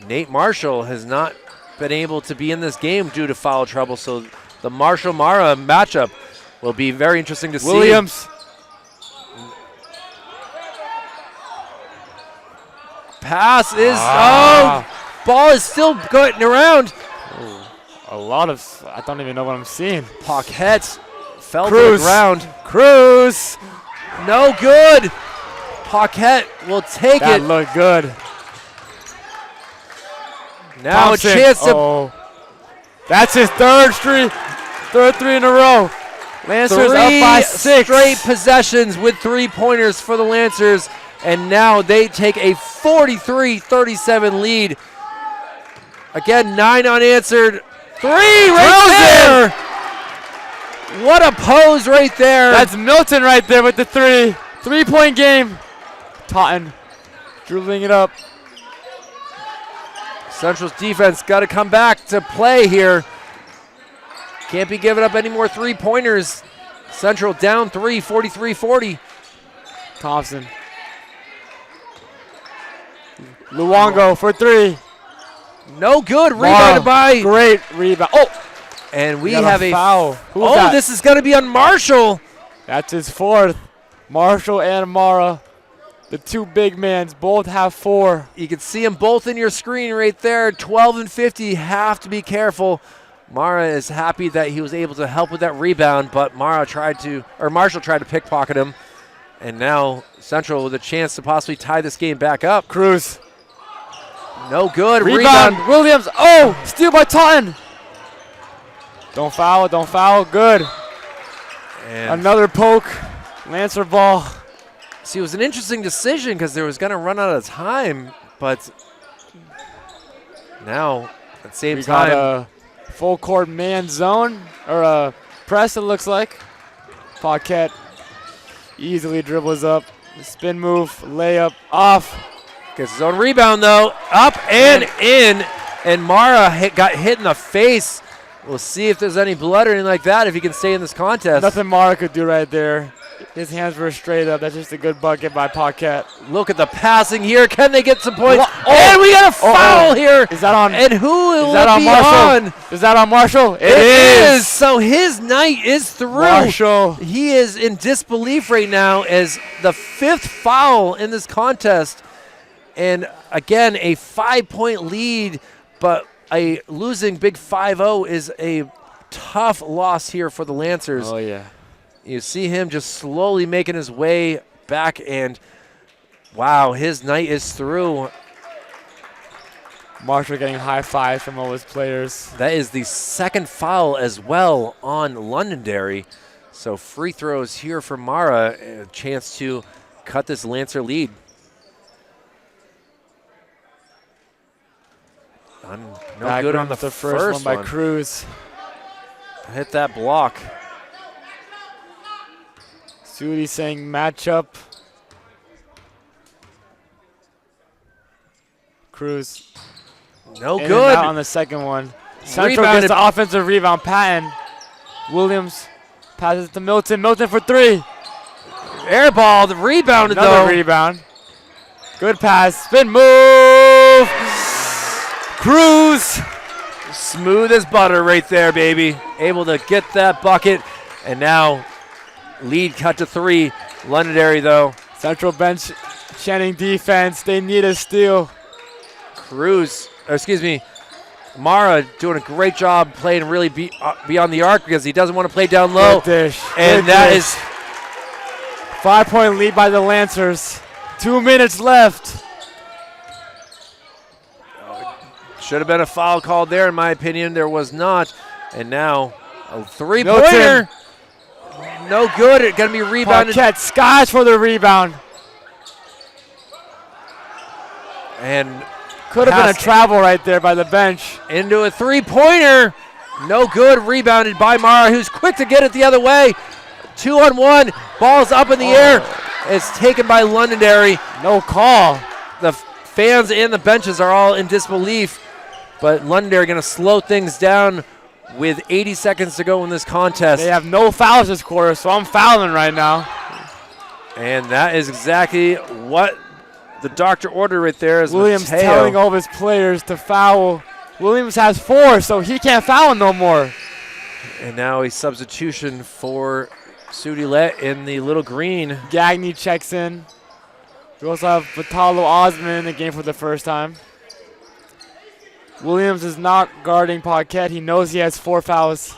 B: Nate Marshall has not been able to be in this game due to foul trouble. So the Marshall-Mara matchup will be very interesting to see.
C: Williams.
B: Pass is, ball is still going around.
C: A lot of, I don't even know what I'm seeing.
B: Paquette fell
C: Cruz.
B: to the ground.
C: Cruz.
B: No good. Paquette will take
C: that
B: it.
C: That looked good.
B: Now
C: Thompson.
B: A chance to.
C: That's his third three in a row. Lancers up by 6.
B: Straight possessions with 3-pointers for the Lancers. And now they take a 43-37 lead. Again, 9 unanswered. 3 right there. What a pose right there.
C: That's Milton right there with the 3. 3-point game. Totten dribbling it up.
B: Central's defense got to come back to play here. Can't be giving up any more 3-pointers. Central down 3, 43-40.
C: Thompson. Luongo for 3.
B: No good. Rebounded by.
C: Great rebound. Oh!
B: And we have a
C: foul.
B: This is going to be on Marshall.
C: That's his fourth. Marshall and Mara, the two big mans, both have 4.
B: You can see them both in your screen right there. 12 and 50. Have to be careful. Mara is happy that he was able to help with that rebound, but Marshall tried to pickpocket him. And now Central with a chance to possibly tie this game back up.
C: Cruz.
B: No good.
C: Rebound. Williams. Oh, steal by Taunton. Don't foul. Don't foul. Good.
B: And
C: another poke. Lancer ball.
B: see, it was an interesting decision because they was going to run out of time, but now at the same
C: we
B: time.
C: got a full court man zone, or a press, it looks like. Paquette easily dribbles up. Spin move, layup, off.
B: Gets his own rebound, though. Up and in. And Mara got hit in the face. We'll see if there's any blood or anything like that if he can stay in this contest.
C: Nothing Mara could do right there. His hands were straight up. That's just a good bucket by Paquette.
B: Look at the passing here. Can they get some points?
C: Oh,
B: and we got a foul here.
C: Is that on?
B: And who will
C: is that
B: it
C: on
B: be
C: Marshall?
B: on?
C: Is that on Marshall?
B: It is. So his night is through.
C: Marshall.
B: He is in disbelief right now as the 5th foul in this contest. And again, a 5-point lead, but a losing big 5-0 is a tough loss here for the Lancers.
C: Oh, yeah.
B: You see him just slowly making his way back, and wow, his night is through.
C: Marshall getting high fives from all his players.
B: That is the 2nd foul as well on Londonderry. So free throws here for Mara, a chance to cut this Lancer lead. No
C: Back
B: good on the
C: first one by Cruz.
B: Hit that block.
C: Sudi saying matchup. Cruz.
B: No
C: in
B: good.
C: And out on the second one. Central
B: Rebounded.
C: gets the offensive rebound. Patton. Williams passes to Milton. Milton for 3.
B: Air ball. The rebounded
C: Another
B: though.
C: rebound. Good pass. Spin move. Cruz.
B: Smooth as butter right there, baby. Able to get that bucket. And now lead cut to 3. Londonderry, though.
C: Central bench chanting defense. They need a steal.
B: Mara doing a great job playing really beyond the arc because he doesn't want to play down low.
C: Good dish.
B: And
C: Good
B: that
C: dish.
B: is
C: 5-point lead by the Lancers. 2 minutes left.
B: should have been a foul called there, in my opinion. There was not. And now a 3-pointer. No good. It's going to be rebounded.
C: Paquette skies for the rebound.
B: And
C: could have been a travel right there by the bench.
B: Into a 3-pointer. No good. Rebounded by Mara, who's quick to get it the other way. 2-on-1. Ball's up in the air. It's taken by Londonderry.
C: No call.
B: The fans and the benches are all in disbelief. But Londonderry going to slow things down with 80 seconds to go in this contest.
C: They have no fouls this quarter, so I'm fouling right now.
B: And that is exactly what the doctor ordered right there. Is
C: Williams
B: Mateo
C: telling all of his players to foul. Williams has 4, so he can't foul no more.
B: And now a substitution for Sudilet in the little green.
C: Gagny checks in. We also have Vitalo Osman in the game for the first time. Williams is not guarding Paquette. He knows he has 4 fouls.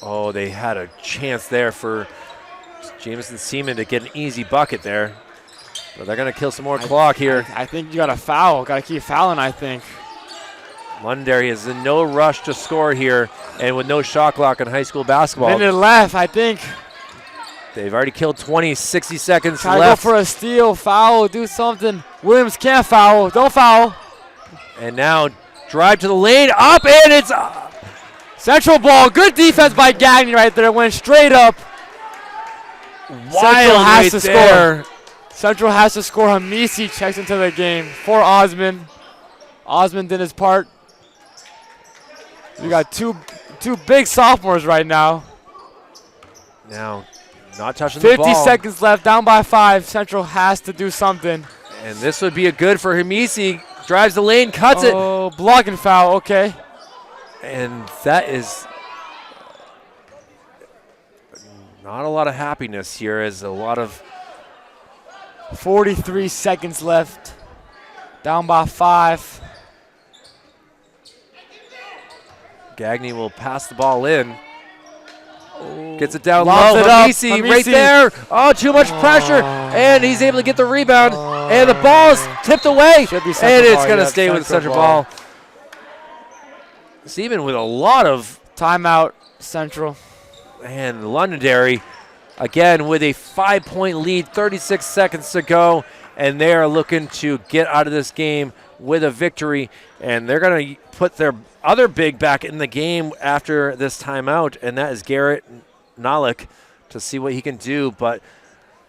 B: Oh, they had a chance there for Jameson Seaman to get an easy bucket there. But they're going to kill some more clock here.
C: I think you got to foul. Got to keep fouling, I think.
B: Londonderry is in no rush to score here, and with no shot clock in high school basketball.
C: Minute left, I think.
B: They've already killed 20, 60 seconds
C: Try
B: left.
C: to go for a steal, foul, do something. Williams can't foul. Don't foul.
B: And now drive to the lane, up, and it's
C: Central ball. Good defense by Gagny right there. Went straight up. Central has to score. Central has to score. Hamisi checks into the game for Osman. Osman did his part. We got two big sophomores right now.
B: Now, not touching the ball.
C: 50 seconds left, down by 5. Central has to do something.
B: And this would be a good for Hamisi. Drives the lane, cuts it.
C: Oh, blocking foul, okay.
B: And that is not a lot of happiness here, as a lot of
C: 43 seconds left. Down by 5.
B: Gagne will pass the ball in. Gets it down
C: Lobs
B: low.
C: it up.
B: Hamisi right
C: Hamisi.
B: there. Oh, too much pressure. And he's able to get the rebound. And the ball is tipped away.
C: Should be
B: And
C: central
B: it's
C: ball,
B: going to
C: yeah,
B: stay with
C: central
B: central ball. Steven with a lot of,
C: Timeout, Central.
B: and Londonderry, again, with a 5-point lead, 36 seconds to go. And they are looking to get out of this game with a victory. And they're going to put their other big back in the game after this timeout, and that is Garrett Nalik, to see what he can do. But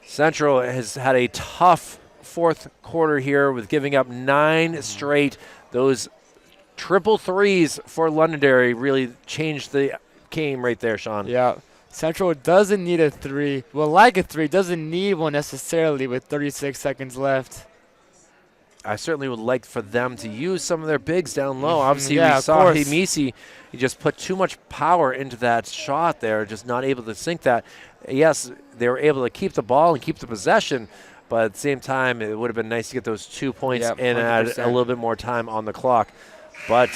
B: Central has had a tough fourth quarter here with giving up 9 straight. Those triple threes for Londonderry really changed the game right there, Sean.
C: Yeah. Central doesn't need a 3. Well, like a 3, doesn't need one necessarily with 36 seconds left.
B: I certainly would like for them to use some of their bigs down low. Obviously,
C: yeah,
B: we
C: of
B: saw
C: course.
B: Hamisi. He just put too much power into that shot there, just not able to sink that. Yes, they were able to keep the ball and keep the possession, but at the same time, it would have been nice to get those 2 points
C: Yep,
B: and add
C: 100%.
B: a little bit more time on the clock. But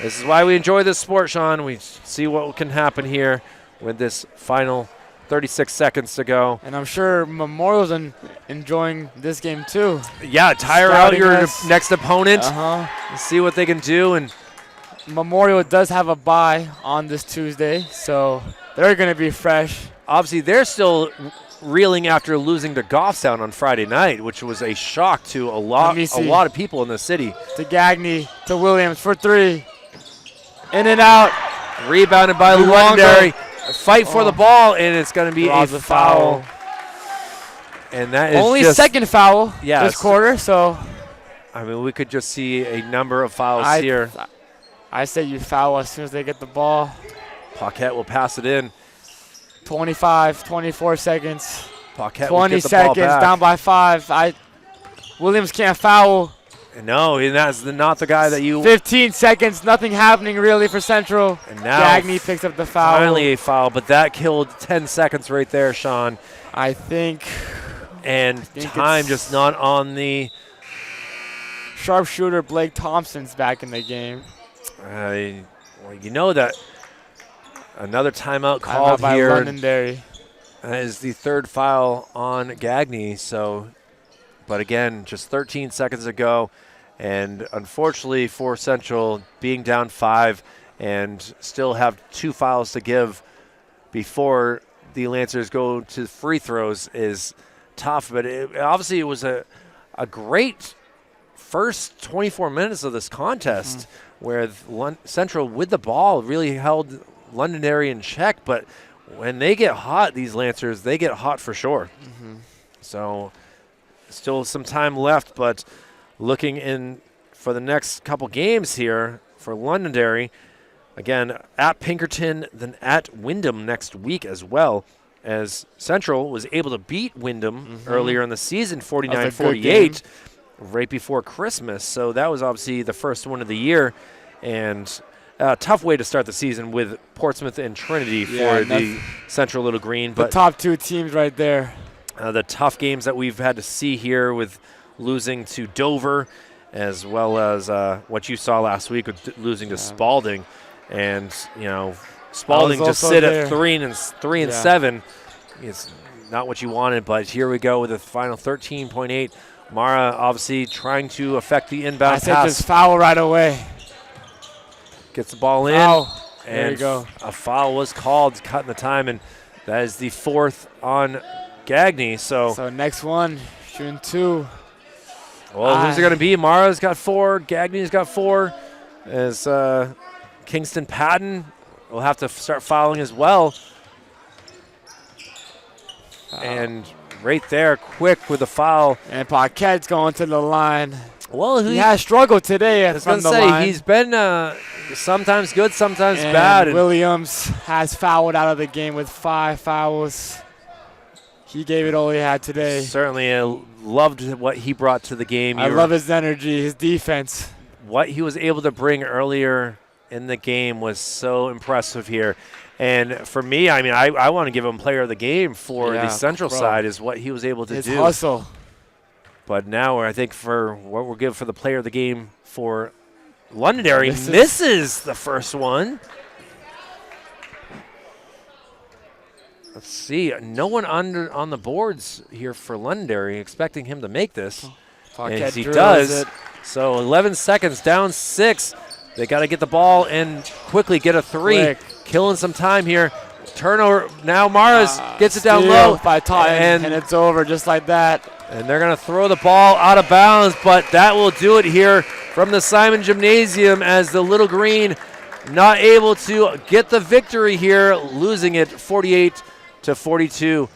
B: this is why we enjoy this sport, Sean. We see what can happen here with this final 36 seconds to go.
C: And I'm sure Memorial's enjoying this game too.
B: Yeah, tire out
C: Scouting
B: your
C: us.
B: next opponent.
C: Uh-huh.
B: See what they can do. And
C: Memorial does have a bye on this Tuesday, so they're going to be fresh.
B: obviously, they're still reeling after losing to Goffstown on Friday night, which was a shock to a lot of people in the city.
C: To Gagne, to Williams for 3. In and out.
B: Rebounded by
C: Luongo.
B: Londonderry. Fight for the ball, and it's going to be a
C: Draws the
B: foul. And that is
C: Only
B: just,
C: second foul
B: Yes.
C: this quarter, so
B: I mean, we could just see a number of fouls here.
C: I say you foul as soon as they get the ball.
B: Paquette will pass it in.
C: 25, 24 seconds.
B: Paquette will
C: 20
B: get the ball
C: seconds,
B: back.
C: down by 5. Williams can't foul.
B: No, and that's not the guy that you.
C: 15 seconds, nothing happening really for Central.
B: And now
C: Gagne picks up the foul.
B: finally a foul, but that killed 10 seconds right there, Sean.
C: I think
B: And time
C: it's-
B: just not on the.
C: sharpshooter Blake Thompson's back in the game.
B: Well, you know that another timeout
C: Timeout
B: called
C: by
B: here.
C: Londonderry.
B: That is the third foul on Gagne. So, but again, just 13 seconds to go, and unfortunately for Central, being down 5 and still have 2 fouls to give before the Lancers go to free throws is tough. But obviously, it was a great first 24 minutes of this contest, where Central with the ball really held Londonderry in check. But when they get hot, these Lancers, they get hot for sure. So still some time left, but looking in for the next couple games here for Londonderry, again, at Pinkerton, then at Wyndham next week as well, as Central was able to beat Wyndham earlier in the season, 49-48, right before Christmas. So that was obviously the first one of the year, and a tough way to start the season with Portsmouth and Trinity for the Central Little Green.
C: The
B: But
C: top 2 teams right there.
B: the tough games that we've had to see here with losing to Dover, as well as what you saw last week with losing to Spalding. And, you know, Spalding just
C: also
B: sit
C: there.
B: at 3 and 7. It's not what you wanted, but here we go with the final 13.8. Mara obviously trying to affect the inbound
C: I said
B: pass.
C: just foul right away.
B: Gets the ball in.
C: Foul. There
B: And
C: you go.
B: a foul was called, cutting the time, and that is the 4th on Gagne. So
C: next one, shooting 2.
B: well, who's it going to be? Mara's got 4. Gagne's got 4. As Kingston Patton will have to start fouling as well. And right there, quick with the foul.
C: And Paquette's going to the line.
B: Well,
C: He has struggled today
B: I was
C: from
B: going
C: the
B: to say,
C: line.
B: he's been sometimes good, sometimes
C: And
B: bad. And
C: Williams has fouled out of the game with 5 fouls. He gave it all he had today.
B: certainly loved what he brought to the game.
C: I love his energy, his defense.
B: What he was able to bring earlier in the game was so impressive here. And for me, I mean, I want to give him player of the game for the Central
C: bro.
B: side is what he was able to
C: His
B: do.
C: hustle.
B: But now I think for what we'll give for the player of the game for Londonderry,
C: Misses.
B: misses the first one. Let's see. No one on the boards here for Londonderry, expecting him to make this.
C: Paquette
B: And he
C: drills
B: does.
C: it.
B: So 11 seconds, down 6. They got to get the ball and quickly get a 3.
C: Quick.
B: Killing some time here. Turnover. Now Maras gets it down
C: Steal
B: low.
C: by Totten, and it's over just like that.
B: And they're going to throw the ball out of bounds, but that will do it here from the Simon Gymnasium as the Little Green not able to get the victory here, losing it 48-42.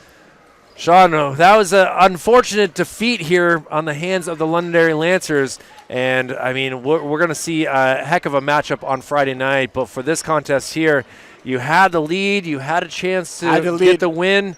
B: Sean, that was an unfortunate defeat here on the hands of the Londonderry Lancers. And, I mean, we're going to see a heck of a matchup on Friday night. But for this contest here, you had the lead. You had a chance to get the win.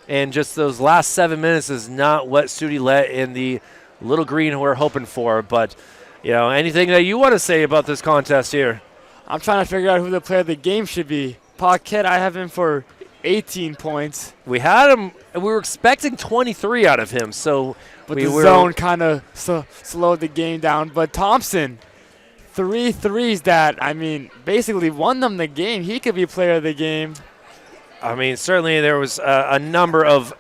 B: And just those last 7 minutes is not what Sudi Let and the Little Green were hoping for. But, you know, anything that you want to say about this contest here?
C: I'm trying to figure out who the player of the game should be. Paquette, I have him for 18 points.
B: We had him. We were expecting 23 out of him. So,
C: but the zone kind of slowed the game down. But Thompson, 3 threes that, I mean, basically won them the game. He could be player of the game.
B: I mean, certainly there was a number of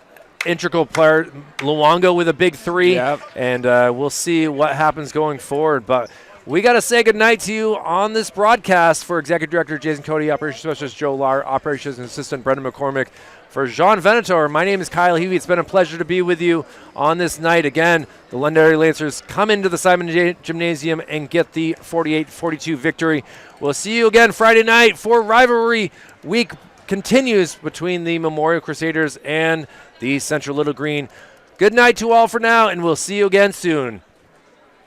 B: integral players. Luongo with a big 3, and we'll see what happens going forward. But we got to say goodnight to you on this broadcast for Executive Director Jason Cody, Operations Specialist Joe Lar, Operations Assistant Brendan McCormick. For Jean Venator, my name is Kyle Hevey. It's been a pleasure to be with you on this night. Again, the Londonderry Lancers come into the Simon Gymnasium and get the 48-42 victory. We'll see you again Friday night for Rivalry Week continues between the Memorial Crusaders and the Central Little Green. Good night to all for now, and we'll see you again soon.